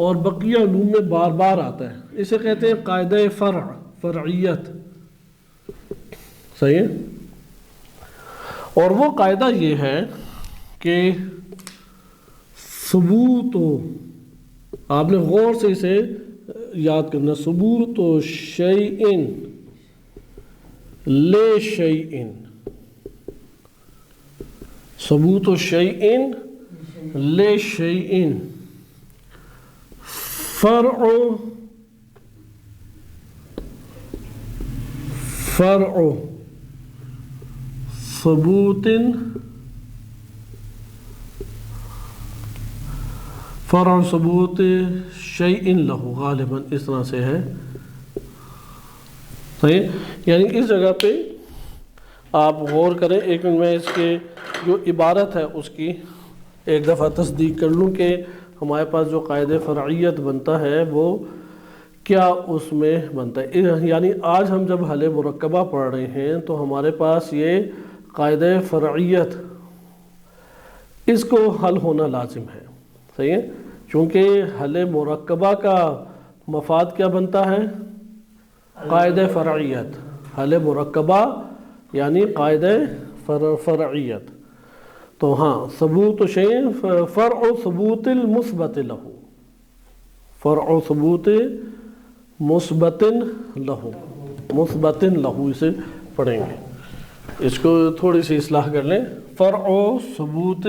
اور بقیہ علوم میں بار بار آتا ہے، اسے کہتے ہیں قاعدہ فرعیت۔ صحیح ہے؟ اور وہ قاعدہ یہ ہے کہ ثبوت، آپ نے غور سے اسے یاد کرنا، ثبوت شیئن لے شیئن، ثبوت شیئن لے شیئن، فرع ثبوت، فرع ثبوت شیئن لہو، غالباً اس طرح سے ہے۔ صحیح، یعنی اس جگہ پہ آپ غور کریں، ایک منٹ میں اس کے جو عبارت ہے اس کی ایک دفعہ تصدیق کر لوں کہ ہمارے پاس جو قاعدہ فرعیت بنتا ہے وہ کیا اس میں بنتا ہے، یعنی آج ہم جب حل مرکبہ پڑھ رہے ہیں تو ہمارے پاس یہ قاعدہ فرعیت اس کو حل ہونا لازم ہے، صحیح ہے، چونکہ حل مرکبہ کا مفاد کیا بنتا ہے؟ قاعدہ فرعیت، حل مرکبہ یعنی قاعدہ فرعیت. تو ہاں ثبوت شیء فرع ثبوت المثبت لہ، فرع ثبوت مثبت لہ، مثبت لہ اسے پڑھیں گے. اس کو تھوڑی سی اصلاح کر لیں، فرع ثبوت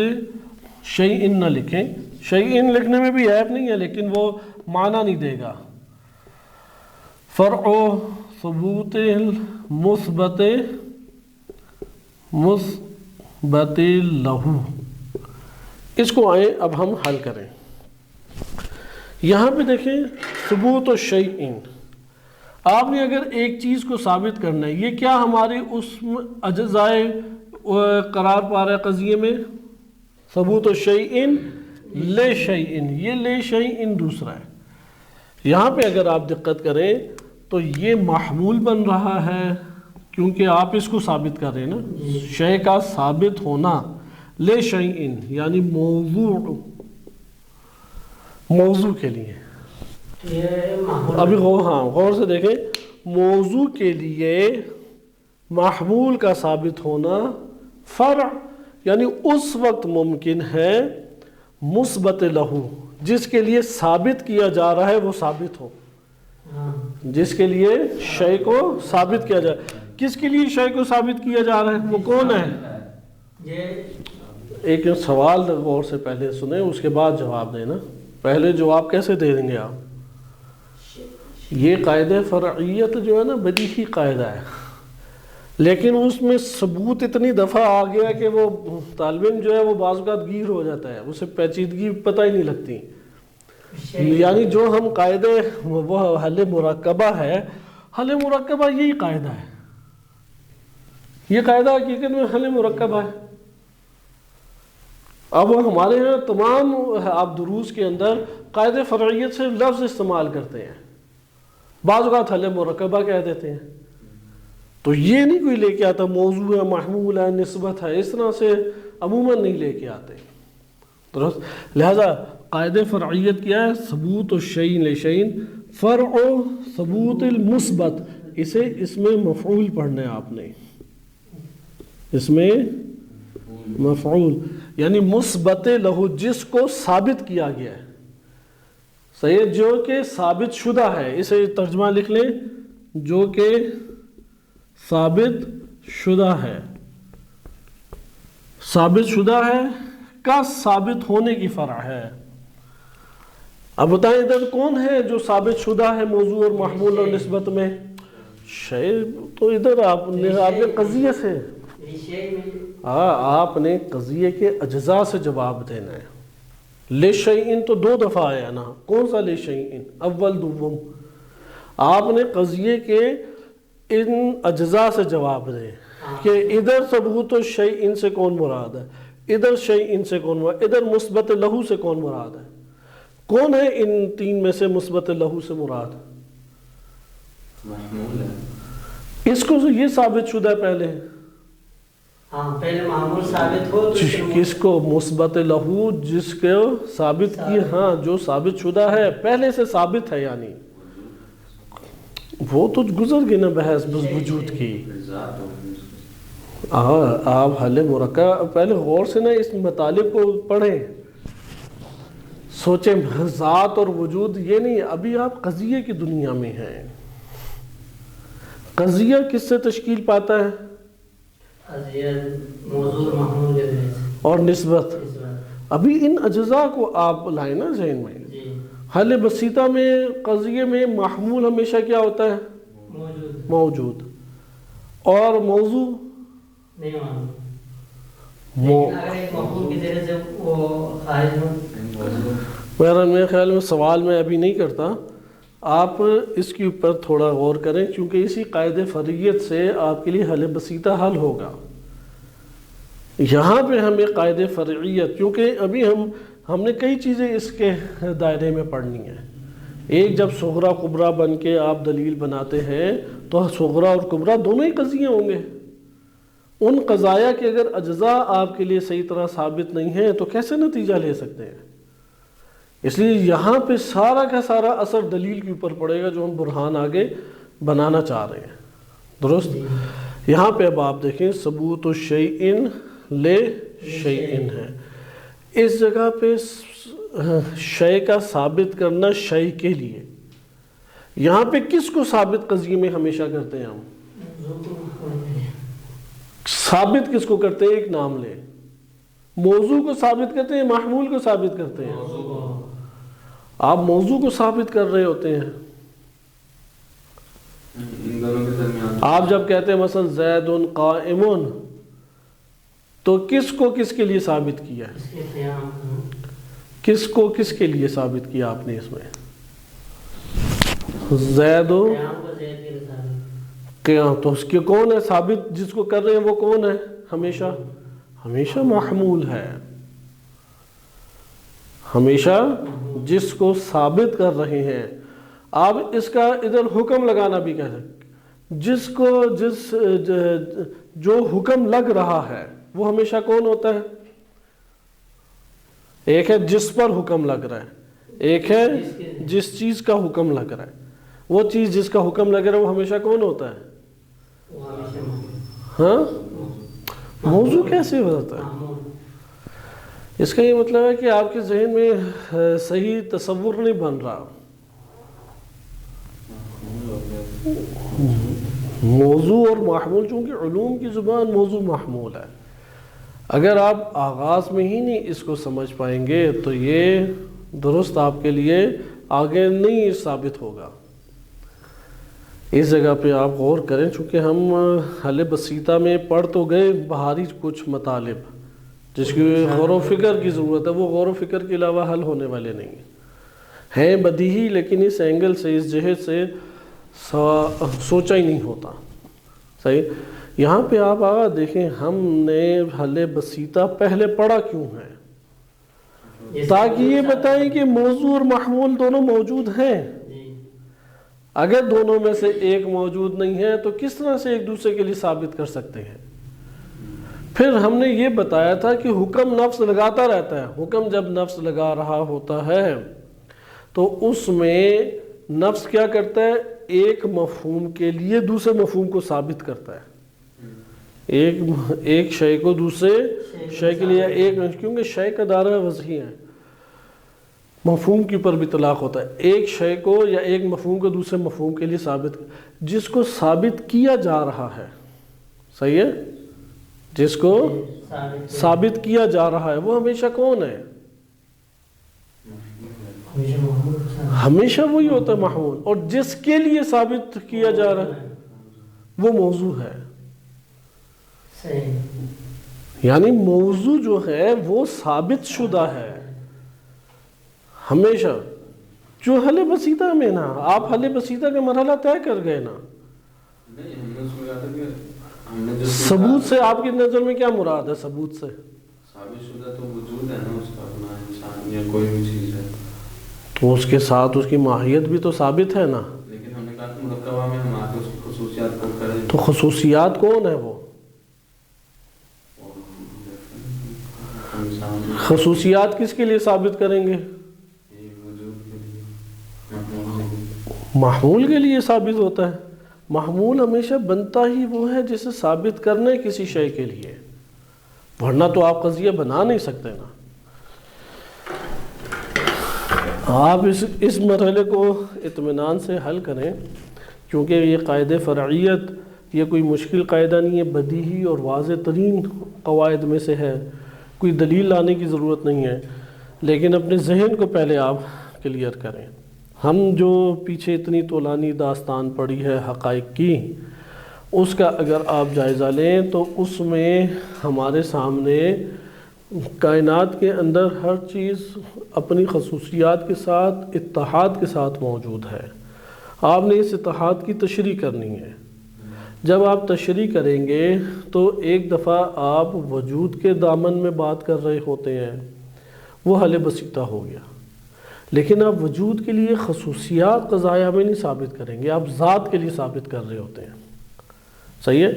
شیء نہ لکھیں، شیء لکھنے میں بھی عیب نہیں ہے لیکن وہ معنی نہیں دے گا. فرع ثبوت المثبت مثبت لہ، اس کو آئیں اب ہم حل کریں. یہاں پہ دیکھیں ثبوت الشیء، آپ نے اگر ایک چیز کو ثابت کرنا ہے، یہ کیا ہماری اس اجزائے قرار پا رہا ہے قضیے میں؟ ثبوت الشیء لے شیء، یہ لے شیء دوسرا ہے. یہاں پہ اگر آپ دقت کریں تو یہ محمول بن رہا ہے کیونکہ آپ اس کو ثابت کر رہے ہیں نا، شے کا ثابت ہونا، لے شیء یعنی موضوع کے لیے. ابھی غور سے دیکھیں، موضوع کے لیے محمول کا ثابت ہونا فرع یعنی اس وقت ممکن ہے مثبت لہ، جس کے لیے ثابت کیا جا رہا ہے وہ ثابت ہو، جس کے لیے شے کو ثابت کیا جائے. کس کے لیے شے کو ثابت کیا جا رہا ہے؟ وہ کون ہے؟ ایک سوال غور سے پہلے سنیں اس کے بعد جواب دینا. پہلے جواب کیسے دے دیں گے آپ؟ یہ قاعدہ فرعیت جو ہے نا بدیہی قاعدہ ہے، لیکن اس میں ثبوت اتنی دفعہ آ گیا کہ وہ طالب علم جو ہے وہ بعض اوقات گیر ہو جاتا ہے، اسے پیچیدگی پتہ ہی نہیں لگتی. یعنی جو ہم قاعدے وہ حل مرکبہ ہے، حل مرکبہ یہی قاعدہ ہے، یہ قاعدہ حقیقت میں حل مرکبہ ہے. اب ہمارے یہاں تمام آپ دروس کے اندر قاعدہ فرعیت سے لفظ استعمال کرتے ہیں، بعض اوقات حل مرکبہ کہہ دیتے ہیں. تو یہ نہیں کوئی لے کے آتا موضوع ہے، محمول ہے، نسبت ہے، اس طرح سے عموماً نہیں لے کے آتے. درست. لہذا قاعدہ فرعیت کیا ہے؟ ثبوت الشیء لشیء فرع ثبوت المثبت. اسے اس میں مفعول پڑھنا ہے آپ نے، اس میں مفعول یعنی مثبت لہ، جس کو ثابت کیا گیا ہے، صحیح، جو کہ ثابت شدہ ہے. اسے ترجمہ لکھ لیں، جو کہ ثابت شدہ ہے. ثابت شدہ ہے کا ثابت ہونے کی فرع ہے. اب بتائیں ادھر کون ہے جو ثابت شدہ ہے موضوع اور محمول اور نسبت میں؟ شے. تو ادھر آپ نے قضیے سے آپ نے قضیے کے اجزاء سے جواب دینا ہے. لے شیء تو دو دفعہ آیا نا، کون سا لے شیء؟ اول دوم. آپ نے قضیے کے ان اجزاء سے جواب دیں کہ ادھر ثبوت الشیء سے کون مراد ہے، ادھر شیء سے کون مراد، ادھر مثبت لہ سے کون مراد ہے. کون ہے ان تین میں سے مثبت لہ سے مراد؟ محمول ہے. اس کو یہ ثابت شدہ ہے پہلے، پہلے معمول ثابت ہو تو کس کو؟ مثبت لہ، جس کو ثابت کی، ہاں جو ثابت شدہ ہے پہلے سے ثابت ہے، یعنی وہ تو گزر گئی نا بحث بس وجود کی. آپ حل مرکبہ پہلے غور سے نا اس مطالب کو پڑھیں، سوچیں. ذات اور وجود یہ نہیں، ابھی آپ قضیے کی دنیا میں ہیں. قضیہ کس سے تشکیل پاتا ہے؟ موضوع محمول اور نسبت. ابھی ان اجزاء کو آپ لائیں نا ذہن میں. حل بسیطہ میں قضیے میں محمول ہمیشہ کیا ہوتا ہے؟ موجود. اور موضوع نہیں معلوم، اگر ایک محمول کے ذریعے سے وہ خارج ہو. میرے خیال میں سوال میں ابھی نہیں کرتا، آپ اس کے اوپر تھوڑا غور کریں کیونکہ اسی قاعدہ فرعیت سے آپ کے لیے حل بسیطہ حل ہوگا. یہاں پہ ہمیں قاعدہ فرعیت، کیونکہ ابھی ہم نے کئی چیزیں اس کے دائرے میں پڑھنی ہیں. ایک جب صغرا کبرا بن کے آپ دلیل بناتے ہیں تو صغرا اور کبرا دونوں ہی قضیے ہوں گے. ان قضایا کے اگر اجزاء آپ کے لیے صحیح طرح ثابت نہیں ہیں تو کیسے نتیجہ لے سکتے ہیں؟ اس لیے یہاں پہ سارا کا سارا اثر دلیل کے اوپر پڑے گا جو ہم برہان آگے بنانا چاہ رہے ہیں. درست؟ یہاں پہ اب آپ دیکھیں ثبوت الشیء لے شیء ہے. اس جگہ پہ شے کا ثابت کرنا شے کے لیے. یہاں پہ کس کو ثابت قضیے میں ہمیشہ کرتے ہیں ہم؟ ثابت کس کو کرتے ہیں؟ ایک نام لے. موضوع کو ثابت کرتے ہیں، محمول کو ثابت کرتے ہیں. آپ موضوع کو ثابت کر رہے ہوتے ہیں. آپ جب کہتے ہیں مثلا زید قائم تو کس کو کس کے لیے ثابت کیا ہے؟ کس کو کس کے لیے ثابت کیا آپ نے؟ اس میں زید قیام تو اس کے کون ہے ثابت؟ جس کو کر رہے ہیں وہ کون ہے؟ ہمیشہ محمول ہے. ہمیشہ جس کو ثابت کر رہے ہیں. آپ اس کا ادھر حکم لگانا بھی کہہ سکتے. جس کو جو حکم لگ رہا ہے وہ ہمیشہ کون ہوتا ہے؟ ایک ہے جس پر حکم لگ رہا ہے، ایک ہے جس چیز کا حکم لگ رہا ہے. وہ چیز جس کا حکم لگ رہا ہے وہ ہمیشہ کون ہوتا ہے؟ ہاں، موضوع کیسے ہوتا ہے؟ اس کا یہ مطلب ہے کہ آپ کے ذہن میں صحیح تصور نہیں بن رہا. موضوع اور محمول، چونکہ علوم کی زبان موضوع محمول ہے. اگر آپ آغاز میں ہی نہیں اس کو سمجھ پائیں گے تو یہ درست آپ کے لیے آگے نہیں ثابت ہوگا. اس جگہ پہ آپ غور کریں، چونکہ ہم حل بسیطہ میں پڑھ تو گئے باہری کچھ مطالب جس کی غور و فکر کی ضرورت ہے، وہ غور و فکر کے علاوہ حل ہونے والے نہیں ہیں بدیہی، لیکن اس اینگل سے اس جہت سے سوچا ہی نہیں ہوتا. صحیح. یہاں پہ آپ آگا دیکھیں ہم نے حل بسیطہ پہلے پڑھا کیوں ہے؟ تاکہ یہ بتائیں کہ موضوع اور محمول دونوں موجود ہیں. اگر دونوں میں سے ایک موجود نہیں ہے تو کس طرح سے ایک دوسرے کے لیے ثابت کر سکتے ہیں؟ پھر ہم نے یہ بتایا تھا کہ حکم نفس لگاتا رہتا ہے. حکم جب نفس لگا رہا ہوتا ہے تو اس میں نفس کیا کرتا ہے؟ ایک مفہوم کے لیے دوسرے مفہوم کو ثابت کرتا ہے. ایک شے کو دوسرے شے کے لیے ایک، کیونکہ شے کا دائرہ وسیع ہے، مفہوم کے اوپر بھی اطلاق ہوتا ہے. ایک شے کو یا ایک مفہوم کو دوسرے مفہوم کے لیے ثابت، جس کو ثابت کیا جا رہا ہے. صحیح ہے؟ جس کو ثابت کیا جا رہا ہے وہ ہمیشہ کون ہے؟ ہمیشہ وہی ہوتا ہے محمول. اور جس کے لیے ثابت کیا جا رہا ہے وہ موضوع ہے. یعنی موضوع جو ہے وہ ثابت شدہ ہے ہمیشہ. جو حل بسیطہ میں نا، آپ حل بسیطہ کا مرحلہ طے کر گئے نا. ثبوت سے آپ کی نظر میں کیا مراد ہے؟ ثبوت سے ثابت شدہ تو وجود ہے نا اس کا، اپنا انسان یا کوئی بھی چیز ہے تو اس کے ساتھ اس کی ماہیت بھی تو ثابت ہے نا. لیکن ہم نے کہا کہ مرکبہ میں ہم آگے اس کی خصوصیات کو کریں. تو خصوصیات کون ہے؟ وہ خصوصیات کس کے لیے ثابت کریں گے؟ محمول کے لیے ثابت ہوتا ہے. محمول ہمیشہ بنتا ہی وہ ہے جسے ثابت کرنا ہے کسی شے کے لیے، ورنہ تو آپ قضیہ بنا نہیں سکتے نا. آپ اس مرحلے کو اطمینان سے حل کریں، کیونکہ یہ قاعدہ فرعیت یہ کوئی مشکل قاعدہ نہیں ہے، بدیہی اور واضح ترین قواعد میں سے ہے. کوئی دلیل لانے کی ضرورت نہیں ہے، لیکن اپنے ذہن کو پہلے آپ کلیئر کریں. ہم جو پیچھے اتنی طولانی داستان پڑی ہے حقائق کی، اس کا اگر آپ جائزہ لیں تو اس میں ہمارے سامنے کائنات کے اندر ہر چیز اپنی خصوصیات کے ساتھ اتحاد کے ساتھ موجود ہے. آپ نے اس اتحاد کی تشریح کرنی ہے. جب آپ تشریح کریں گے تو ایک دفعہ آپ وجود کے دامن میں بات کر رہے ہوتے ہیں، وہ حل بسیطہ ہو گیا۔ لیکن آپ وجود کے لیے خصوصیات قضائیہ میں نہیں ثابت کریں گے، آپ ذات کے لیے ثابت کر رہے ہوتے ہیں، صحیح ہے؟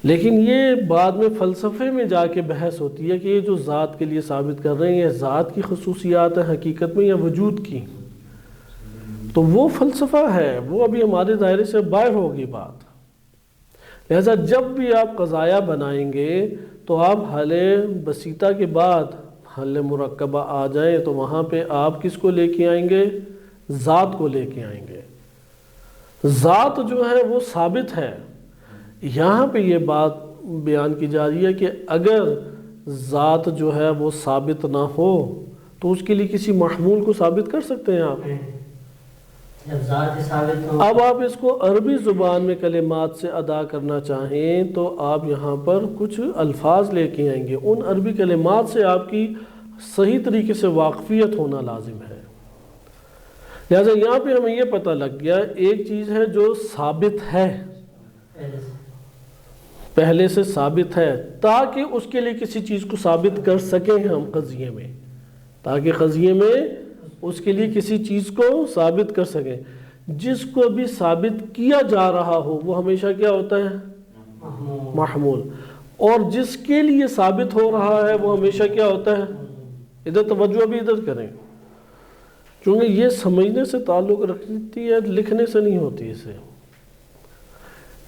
لیکن یہ بعد میں فلسفے میں جا کے بحث ہوتی ہے کہ یہ جو ذات کے لیے ثابت کر رہے ہیں یہ ذات کی خصوصیات ہیں حقیقت میں یا وجود کی، تو وہ فلسفہ ہے، وہ ابھی ہمارے دائرے سے باہر ہوگی بات۔ لہذا جب بھی آپ قضایہ بنائیں گے تو آپ حل بسیطہ کے بعد حل مرکبہ آ جائیں تو وہاں پہ آپ کس کو لے کے آئیں گے؟ ذات کو لے کے آئیں گے۔ ذات جو ہے وہ ثابت ہے۔ یہاں پہ یہ بات بیان کی جا رہی ہے کہ اگر ذات جو ہے وہ ثابت نہ ہو تو اس کے لیے کسی محمول کو ثابت کر سکتے ہیں آپ؟ جب ذات ثابت ہو، اب آپ اس کو عربی زبان میں کلمات سے ادا کرنا چاہیں تو آپ یہاں پر کچھ الفاظ لے کے آئیں گے، ان عربی کلمات سے آپ کی صحیح طریقے سے واقفیت ہونا لازم ہے۔ لہٰذا یہاں پہ ہمیں یہ پتہ لگ گیا ایک چیز ہے جو ثابت ہے، پہلے سے ثابت ہے، تاکہ اس کے لیے کسی چیز کو ثابت کر سکیں ہم قضیے میں، تاکہ قضیے میں اس کے لیے کسی چیز کو ثابت کر سکیں۔ جس کو بھی ثابت کیا جا رہا ہو وہ ہمیشہ کیا ہوتا ہے؟ محمول۔ اور جس کے لیے ثابت ہو رہا ہے وہ ہمیشہ کیا ہوتا ہے؟ ادھر توجہ بھی ادھر کریں، چونکہ یہ سمجھنے سے تعلق رکھتی ہے، لکھنے سے نہیں ہوتی اسے۔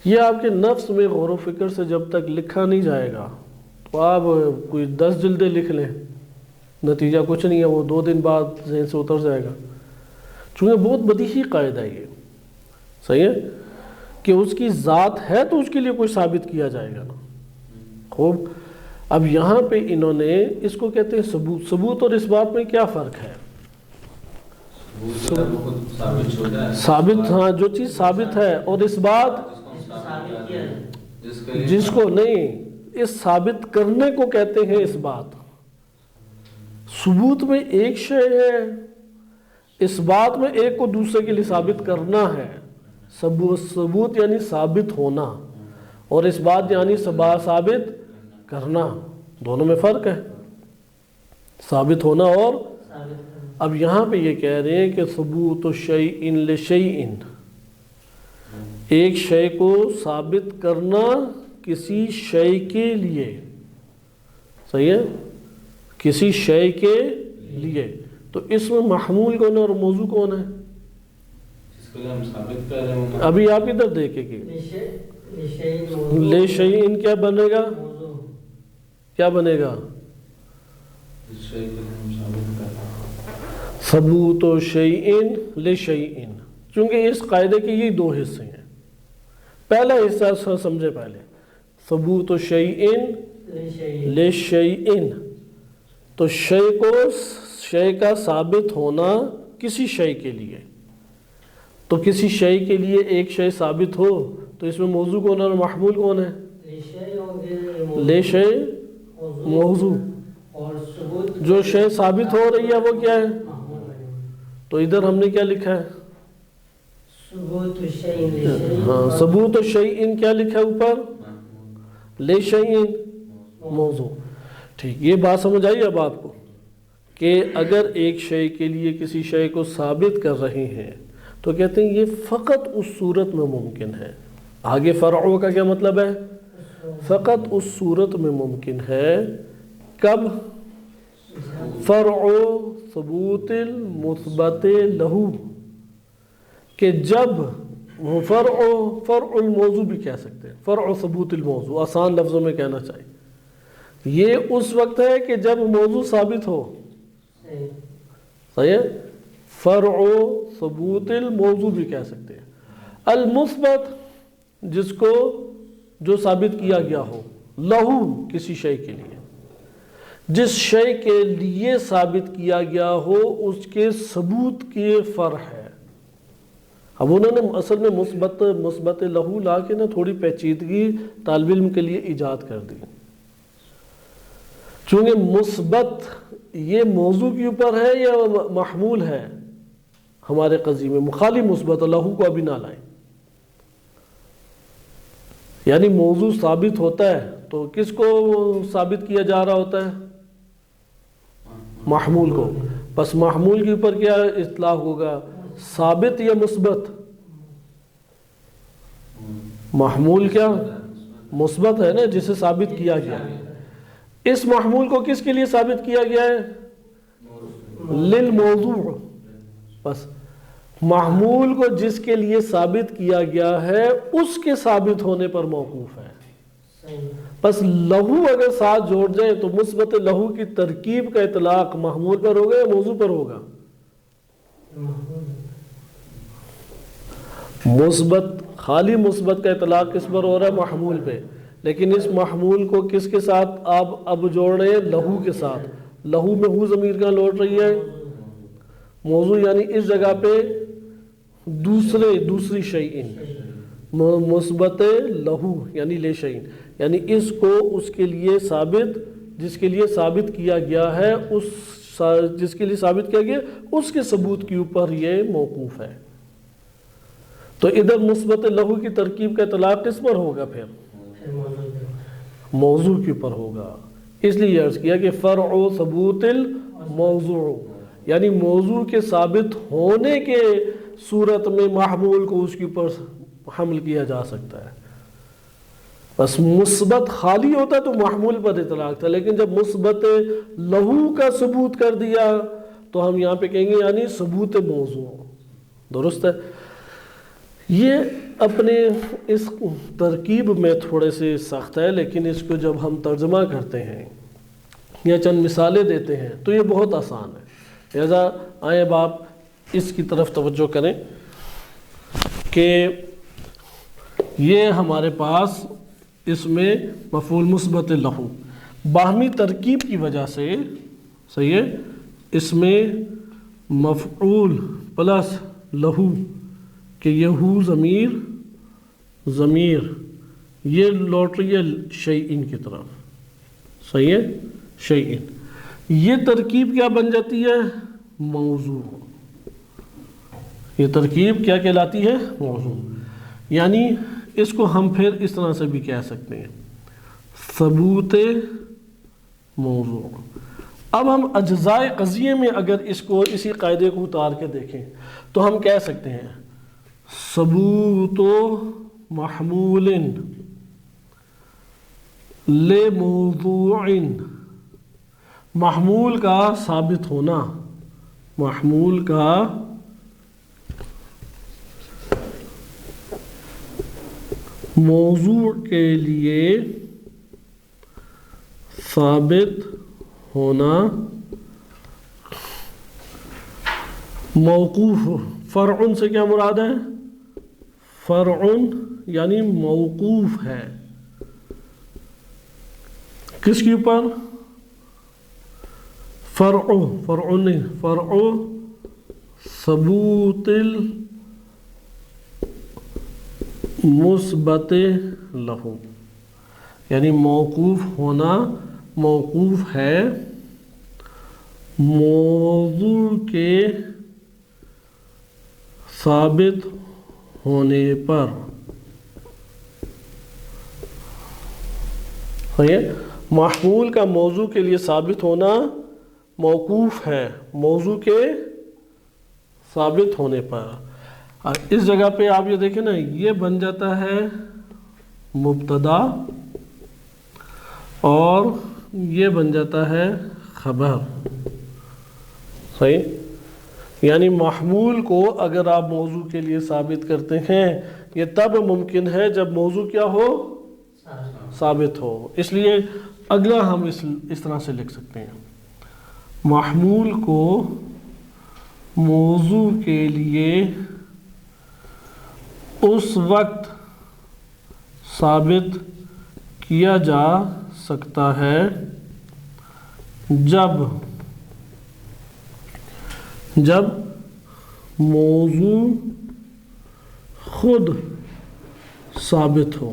یہ آپ کے نفس میں غور و فکر سے جب تک لکھا نہیں جائے گا تو آپ کوئی 10 جلدیں لکھ لیں، نتیجہ کچھ نہیں ہے، وہ 2 دن بعد ذہن سے اتر جائے گا، چونکہ بہت بدیہی قاعدہ ہے یہ، صحیح ہے کہ اس کی ذات ہے تو اس کے لیے کوئی ثابت کیا جائے گا نا۔ خوب، اب یہاں پہ انہوں نے اس کو کہتے ہیں ثبوت۔ ثبوت اور اس بات میں کیا فرق ہے؟ ثابت، ہاں، جو چیز ثابت ہے، اور اس بات جس کو نہیں، اس ثابت کرنے کو کہتے ہیں اس بات۔ ثبوت میں ایک شے ہے، اس بات میں ایک کو دوسرے کے لیے ثابت کرنا ہے۔ ثبوت یعنی ثابت ہونا، اور اس بات یعنی ثابت کرنا، دونوں میں فرق ہے، ثابت ہونا اور۔ اب یہاں پہ یہ کہہ رہے ہیں کہ ثبوت شیء لشیء، ایک شے کو ثابت کرنا کسی شے کے لیے، صحیح ہے، کسی شے کے لیے۔ تو اس میں محمول کون ہے اور موضوع کون ہے؟ جس کو ہم ثابت کر رہے ہیں، ابھی آپ ادھر دیکھیں گے، لے شیء کیا بنے گا؟ کیا بنے گا؟ ثبوت شیء لشیء، چونکہ اس قاعدے کے یہ 2 حصے ہیں۔ پہلا حصہ سمجھے پہلے، ثبوت شیء لشیء، تو شے کا ثابت ہونا کسی شے کے لیے، تو کسی شے کے لیے ایک شے ثابت ہو تو اس میں موضوع کون ہے اور محمول کون ہے؟ لے شے موضوع، جو شے ثابت ہو رہی ہے وہ کیا ہے؟ تو ادھر ہم نے کیا لکھا ہے؟ ہاں، ثبوت شیء کیا لکھا ہے اوپر؟ لے شیء موضوع۔ ٹھیک، یہ بات سمجھ آئی اب آپ کو کہ اگر ایک شے کے لیے کسی شے کو ثابت کر رہے ہیں تو کہتے ہیں یہ فقط اس صورت میں ممکن ہے۔ آگے فرعوں کا کیا مطلب ہے؟ فقط اس صورت میں ممکن ہے، کب؟ فرع ثبوت المثبت لہو، کہ جب فرع الموضوع بھی کہہ سکتے ہیں، فرع ثبوت الموضوع، آسان لفظوں میں کہنا چاہیے، یہ اس وقت ہے کہ جب موضوع ثابت ہو، صحیح ہے، فرع ثبوت الموضوع بھی کہہ سکتے ہیں۔ المثبت جس کو جو ثابت کیا گیا ہو، لہو کسی شے کے لیے، جس شے کے لیے ثابت کیا گیا ہو اس کے ثبوت کے فرع ہے۔ اب انہوں نے اصل میں مثبت لہو لا کے نا تھوڑی پیچیدگی طالب علم کے لیے ایجاد کر دی، چونکہ مثبت یہ موضوع کے اوپر ہے یا محمول ہے ہمارے قضیے میں، خالی مثبت لہو کو ابھی نہ لائیں، یعنی موضوع ثابت ہوتا ہے تو کس کو ثابت کیا جا رہا ہوتا ہے؟ محمول کو. بس محمول کے اوپر کیا اطلاق ہوگا؟ ثابت یا مثبت؟ محمول کیا مثبت ہے نا، جسے ثابت کیا گیا. اس محمول کو کس کے لیے ثابت کیا گیا ہے؟ للموضوع. بس محمول کو جس کے لیے ثابت کیا گیا ہے اس کے ثابت ہونے پر موقوف ہے. بس لہو اگر ساتھ جوڑ جائیں تو مثبت لہو کی ترکیب کا اطلاق محمول پر ہوگا یا موضوع پر ہوگا؟ مثبت، خالی مثبت کا اطلاق کس پر ہو رہا ہے؟ محمول پہ. لیکن اس محمول کو کس کے ساتھ آپ اب جوڑ رہے ہیں؟ لہو کے ساتھ. لہو میں ہو ضمیر کہاں لوٹ رہی ہے؟ موضوع، یعنی اس جگہ پہ دوسری شیئن، مثبت لہو یعنی لے شیئن، یعنی اس کو اس کے لیے ثابت، جس کے لیے ثابت کیا گیا ہے، جس کے لیے ثابت کیا گیا اس کے ثبوت کے اوپر یہ موقوف ہے. تو ادھر مثبت لہو کی ترکیب کا اطلاق کس پر ہوگا؟ پھر موضوع کے اوپر ہوگا. اس لیے عرض کیا کہ فرع ثبوت الموضوع، یعنی موضوع کے ثابت ہونے کے صورت میں محمول کو اس کے اوپر حمل کیا جا سکتا ہے. بس مثبت خالی ہوتا تو محمول پر اطلاق تھا، لیکن جب مثبت لہو کا ثبوت کر دیا تو ہم یہاں پہ کہیں گے یعنی ثبوت موضوع. درست ہے. یہ اپنے اس ترکیب میں تھوڑے سے سخت ہے، لیکن اس کو جب ہم ترجمہ کرتے ہیں یا چند مثالیں دیتے ہیں تو یہ بہت آسان ہے. لہذا آئیں اب آپ اس کی طرف توجہ کریں کہ یہ ہمارے پاس اس میں مفعول مثبت لہو باہمی ترکیب کی وجہ سے، صحیح ہے، اس میں مفعول پلس لہو کہ یہ ہو ضمیر یہ لوٹ رہی ہے شیئن کی طرف. صحیح ہے، شیئن. یہ ترکیب کیا بن جاتی ہے؟ موضوع. یہ ترکیب کیا کہلاتی ہے؟ موضوع. یعنی اس کو ہم پھر اس طرح سے بھی کہہ سکتے ہیں ثبوت موضوع. اب ہم اجزاء قضیے میں اگر اس کو اسی قاعدے کو اتار کے دیکھیں تو ہم کہہ سکتے ہیں ثبوت محمول لموضوع، محمول کا ثابت ہونا، محمول کا موضوع کے لیے ثابت ہونا، موقوف. فرع سے کیا مراد ہے؟ فرع یعنی موقوف ہے کس کے اوپر؟ فرع نہیں، فرع ثبوت مثبت لہو، یعنی موقوف ہونا، موقوف ہے موضوع کے ثابت ہونے پر. محمول کا موضوع کے لیے ثابت ہونا موقوف ہے موضوع کے ثابت ہونے پر. اس جگہ پہ آپ یہ دیکھیں نا، یہ بن جاتا ہے مبتدا اور یہ بن جاتا ہے خبر. صحیح. یعنی محمول کو اگر آپ موضوع کے لیے ثابت کرتے ہیں یہ تب ممکن ہے جب موضوع کیا ہو؟ ثابت ہو. اس لیے اگلا ہم اس طرح سے لکھ سکتے ہیں محمول کو موضوع کے لیے اس وقت ثابت کیا جا سکتا ہے جب موضوع خود ثابت ہو.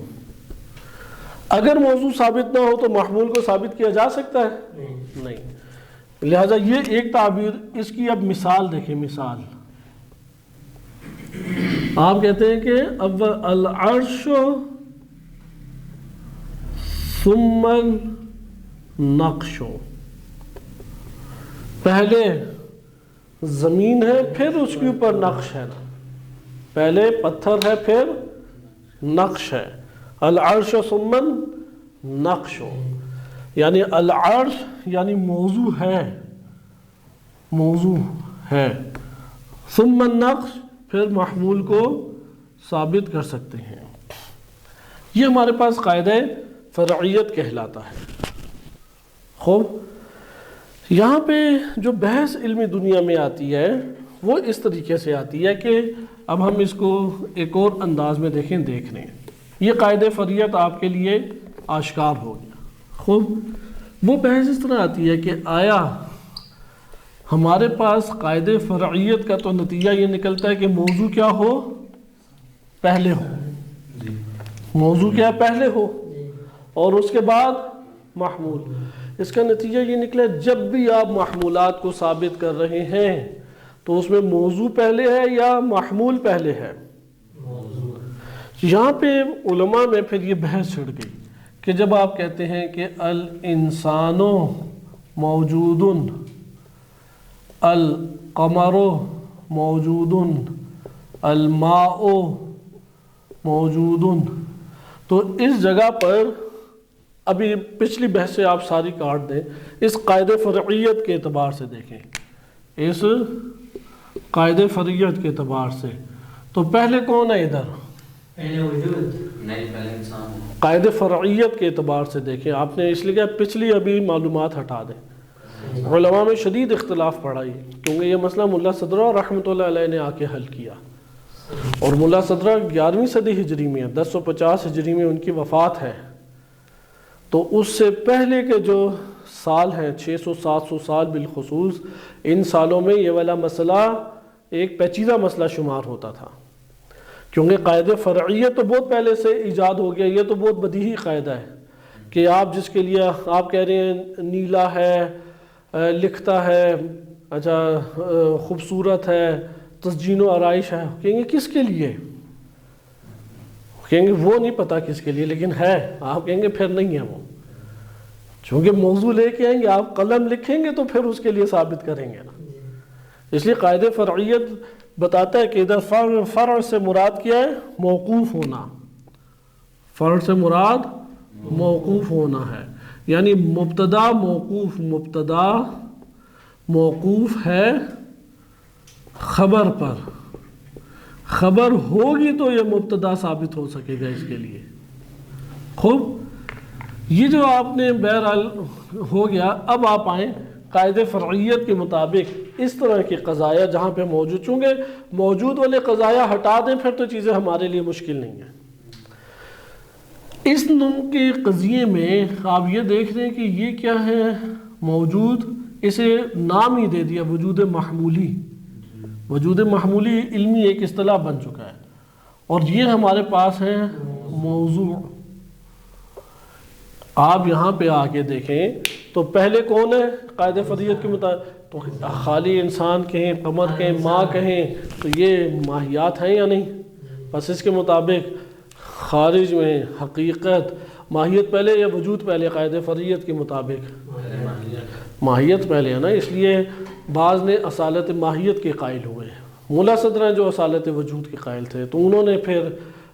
اگر موضوع ثابت نہ ہو تو محمول کو ثابت کیا جا سکتا ہے؟ نہیں. لہذا یہ ایک تعبیر. اس کی اب مثال دیکھیں. مثال آپ کہتے ہیں کہ اب العرش ثم النقش، پہلے زمین ہے پھر اس کے اوپر نقش ہے نا، پہلے پتھر ہے پھر نقش ہے. العرش ثم نقش، یعنی العرش یعنی موضوع ہے، موضوع ہے، ثم النقش پھر محمول کو ثابت کر سکتے ہیں. یہ ہمارے پاس قاعدہ فرعیت کہلاتا ہے. خوب، یہاں پہ جو بحث علمی دنیا میں آتی ہے وہ اس طریقے سے آتی ہے کہ اب ہم اس کو ایک اور انداز میں دیکھ لیں. یہ قاعدہ فرعیت آپ کے لیے آشکار ہو گیا. خوب، وہ بحث اس طرح آتی ہے کہ آیا ہمارے پاس قاعدہ فرعیت کا تو نتیجہ یہ نکلتا ہے کہ موضوع کیا ہو؟ پہلے ہو. موضوع کیا پہلے ہو اور اس کے بعد محمول. اس کا نتیجہ یہ نکلا جب بھی آپ محمولات کو ثابت کر رہے ہیں تو اس میں موضوع پہلے ہے یا محمول پہلے ہے؟ یہاں پہ علماء میں پھر یہ بحث چھڑ گئی کہ جب آپ کہتے ہیں کہ الانسان موجود، القمر موجود، الماء موجود، تو اس جگہ پر ابھی پچھلی بحث سے آپ ساری کاٹ دیں، اس قاعدہ فرعیت کے اعتبار سے دیکھیں، اس قاعدہ فرعیت کے اعتبار سے تو پہلے کون ہے ادھر؟ پہلے وجود نہیں، پہلے انسان. قاعدہ فرعیت کے اعتبار سے دیکھیں. آپ نے اس لیے کہ پچھلی ابھی معلومات ہٹا دیں. علماء میں شدید اختلاف پڑا ہی کیونکہ یہ مسئلہ ملا صدرہ رحمۃ اللہ علیہ نے آ کے حل کیا، اور ملا صدرہ 11ویں صدی ہجری میں 1050 ہجری میں ان کی وفات ہے. تو اس سے پہلے کے جو سال ہیں 600-700 سال بالخصوص، ان سالوں میں یہ والا مسئلہ ایک پیچیدہ مسئلہ شمار ہوتا تھا، کیونکہ قاعدہ فرعیت تو بہت پہلے سے ایجاد ہو گیا. یہ تو بہت بدیہی قاعدہ ہے کہ آپ جس کے لیے آپ کہہ رہے ہیں نیلا ہے، لکھتا ہے، اچھا خوبصورت ہے، تزئین و آرائش ہے، کہیں گے کس کے لیے؟ کہیں گے وہ نہیں پتا کس کے لیے، لیکن ہے. آپ کہیں گے پھر نہیں ہے وہ، چونکہ موضوع لے کے آئیں گے آپ، قلم لکھیں گے تو پھر اس کے لیے ثابت کریں گے نا. اس لیے قاعدہ فرعیت بتاتا ہے کہ ادھر فرع سے مراد کیا ہے؟ موقوف ہونا. فرع سے مراد موقوف ہونا ہے، یعنی مبتدا موقوف، مبتدا موقوف ہے خبر پر. خبر ہوگی تو یہ مبتدا ثابت ہو سکے گا اس کے لیے. خوب، یہ جو آپ نے بہرحال ہو گیا. اب آپ آئیں قاعدہ فرعیت کے مطابق اس طرح کے قضایا جہاں پہ موجود، چونکہ موجود والے قضایا ہٹا دیں پھر تو چیزیں ہمارے لیے مشکل نہیں ہیں. اس کے قضیے میں آپ یہ دیکھ رہے ہیں کہ یہ کیا ہے؟ موجود. اسے نام ہی دے دیا وجود محمولی. وجود محمولی علمی ایک اصطلاح بن چکا ہے، اور یہ ہمارے پاس ہے موضوع. آپ یہاں پہ آ کے دیکھیں تو پہلے کون ہے قاعدہ فرعیت کے مطابق؟ تو خالی انسان کہیں، قمر کہیں، ماں کہیں، تو یہ ماہیات ہیں یا نہیں؟ بس اس کے مطابق خارج میں حقیقت ماہیت پہلے یا وجود پہلے؟ قاعدہ فرعیت کے مطابق ماہیت پہلے ہے نا. اس لیے بعض نے اصالت ماہیت کے قائل ہوئے. ملا صدر جو اصالت وجود کے قائل تھے تو انہوں نے پھر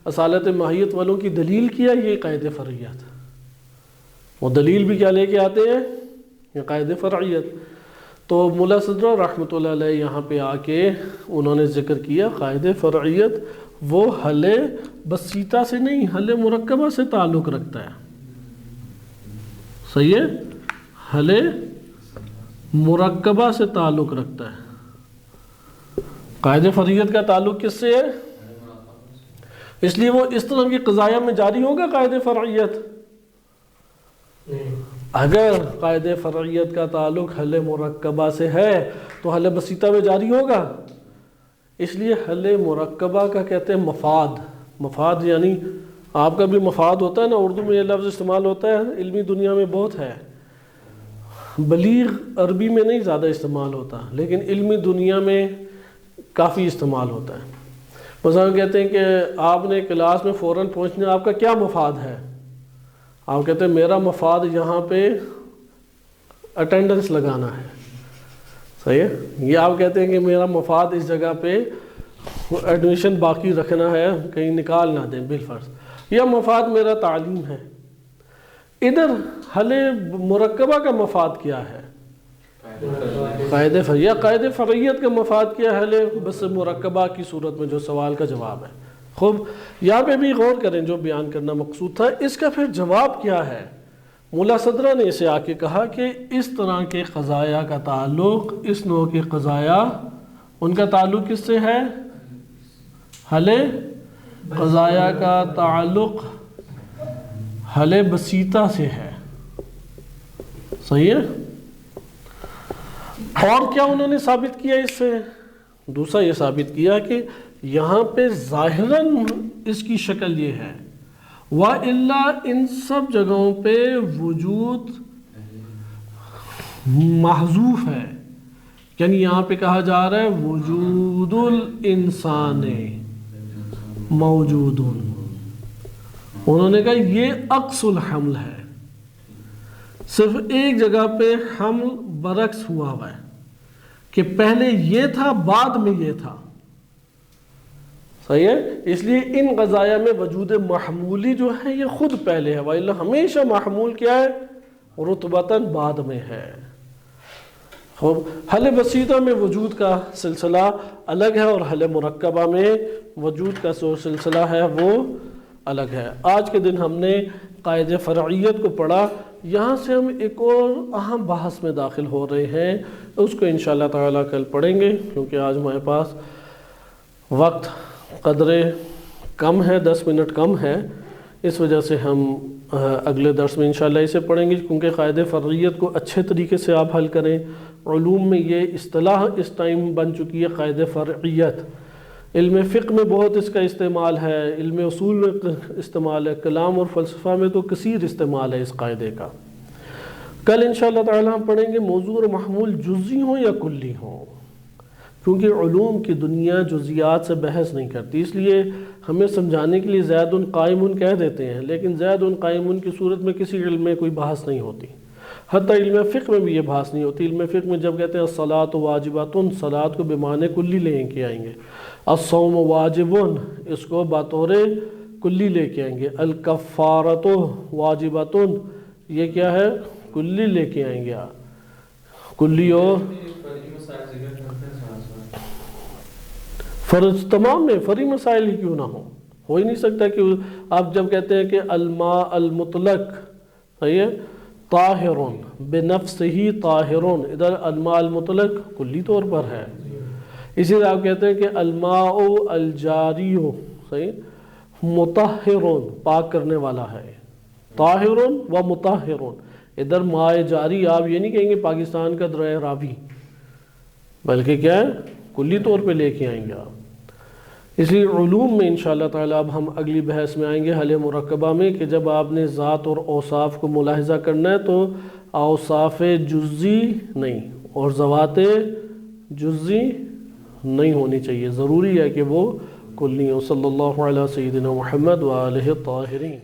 اصالت ماہیت والوں کی دلیل کیا یہ قاعدہ فرعیت. وہ دلیل بھی کیا لے کے آتے ہیں؟ یہ قاعدہ فرعیت. تو ملا صدر رحمۃ اللہ علیہ یہاں پہ آ کے انہوں نے ذکر کیا قاعدہ فرعیت وہ حل بسیطہ سے نہیں، حل مرکبہ سے تعلق رکھتا ہے. صحیح ہے؟ حل مرکبہ سے تعلق رکھتا ہے. قاعدہ فرعیت کا تعلق کس سے ہے؟ اس لیے وہ اس طرح کی قضایا میں جاری ہوگا قاعدہ فرعیت. اگر قاعدہ فرعیت کا تعلق حل مرکبہ سے ہے تو حل بسیطہ میں جاری ہوگا. اس لیے حل مرکبہ کا کہتے ہیں مفاد. مفاد یعنی آپ کا بھی مفاد ہوتا ہے نا، اردو میں یہ لفظ استعمال ہوتا ہے، علمی دنیا میں بہت ہے. بلیغ عربی میں نہیں زیادہ استعمال ہوتا لیکن علمی دنیا میں کافی استعمال ہوتا ہے. مثلا کہتے ہیں کہ آپ نے کلاس میں فوراً پہنچنا، آپ کا کیا مفاد ہے؟ آپ کہتے ہیں میرا مفاد یہاں پہ اٹینڈنس لگانا ہے. صحیح ہے. یہ آپ کہتے ہیں کہ میرا مفاد اس جگہ پہ ایڈمیشن باقی رکھنا ہے، کہیں نکال نہ دیں بالفرض، یا مفاد میرا تعلیم ہے. ادھر حل مرکبہ کا مفاد کیا ہے؟ قاعدہ فرعیت کا مفاد کیا ہے حل بس مرکبہ کی صورت میں، جو سوال کا جواب ہے. خوب یہاں پہ بھی غور کریں، جو بیان کرنا مقصود تھا اس کا پھر جواب کیا ہے. ملا صدرہ نے اسے آ کے کہا کہ اس طرح کے قضایا کا تعلق، اس نوع کے قضایا ان کا تعلق کس سے ہے؟ حل قضایا کا تعلق حل بسیطہ سے ہے. صحیح ہے. اور کیا انہوں نے ثابت کیا اس سے؟ دوسرا یہ ثابت کیا کہ یہاں پہ ظاہراً اس کی شکل یہ ہے، وَإِلَّا ان سب جگہوں پہ وجود محذوف ہے. یعنی یہاں پہ کہا جا رہا ہے وجود الانسان موجود. انہوں نے کہا یہ عکس الحمل ہے، صرف ایک جگہ پہ حمل برعکس ہوا ہے کہ پہلے یہ تھا بعد میں یہ تھا. صحیح ہے. اس لیے ان قضایا میں وجود محمولی جو ہے یہ خود پہلے ہے، وَإِلَّا ہمیشہ محمول کیا ہے؟ رتبتاً بعد میں ہے. حل بسیطہ میں وجود کا سلسلہ الگ ہے اور حل مرکبہ میں وجود کا سلسلہ ہے وہ الگ ہے. آج کے دن ہم نے قاعدہ فرعیت کو پڑھا. یہاں سے ہم ایک اور اہم بحث میں داخل ہو رہے ہیں، اس کو انشاءاللہ تعالیٰ کل پڑھیں گے، کیونکہ آج ہمارے پاس وقت قدرے کم ہے، 10 منٹ کم ہے. اس وجہ سے ہم اگلے درس میں انشاءاللہ اسے پڑھیں گے، کیونکہ قاعدہ فرعیت کو اچھے طریقے سے آپ حل کریں. علوم میں یہ اصطلاح اس ٹائم بن چکی ہے قاعدہ فرعیت. علم فقہ میں بہت اس کا استعمال ہے، علم اصول میں استعمال ہے، کلام اور فلسفہ میں تو کثیر استعمال ہے اس قاعدے کا. کل انشاءاللہ تعالی ہم پڑھیں گے موضوع اور محمول جزئی ہوں یا کلی ہوں، کیونکہ علوم کی دنیا جزیات سے بحث نہیں کرتی. اس لیے ہمیں سمجھانے کے لیے زید قائم کہہ دیتے ہیں، لیکن زید قائم کی صورت میں کسی علم میں کوئی بحث نہیں ہوتی. حتیٰ علم فقہ میں بھی یہ بحث نہیں ہوتی. علم فقہ میں جب کہتے ہیں الصلاۃ واجبۃ، صلاۃ کو بمعنی کلی لے کے آئیں گے. الصوم واجب، اس کو بطور کلی لے کے آئیں گے. الکفارۃ واجبۃ، یہ کیا ہے؟ کلی لے کے آئیں گے. کلی اور فرض تمام میں فرعی مسائل ہی کیوں نہ ہو ہی نہیں سکتا. کہ آپ جب کہتے ہیں کہ الماء المطلق، صحیح ہے، طاہر بنفسہ طاہر، ادھر الماء المطلق کلی طور پر ہے. اسی طرح آپ کہتے ہیں کہ الماء الجاری، صحیح، مطہر پاک کرنے والا ہے، طاہر و مطہر. ادھر ماء جاری آپ یہ نہیں کہیں گے پاکستان کا دریا راوی، بلکہ کیا ہے؟ کلی طور پہ لے کے آئیں گے آپ. اس لیے علوم میں انشاءاللہ تعالی اب ہم اگلی بحث میں آئیں گے حل مرکبہ میں، کہ جب آپ نے ذات اور اوصاف کو ملاحظہ کرنا ہے تو اوصاف جزئی نہیں اور ذوات جزئی نہیں ہونی چاہیے، ضروری ہے کہ وہ کلی ہو. صلی اللہ علیہ سیدنا محمد وآلہ الطاہرین.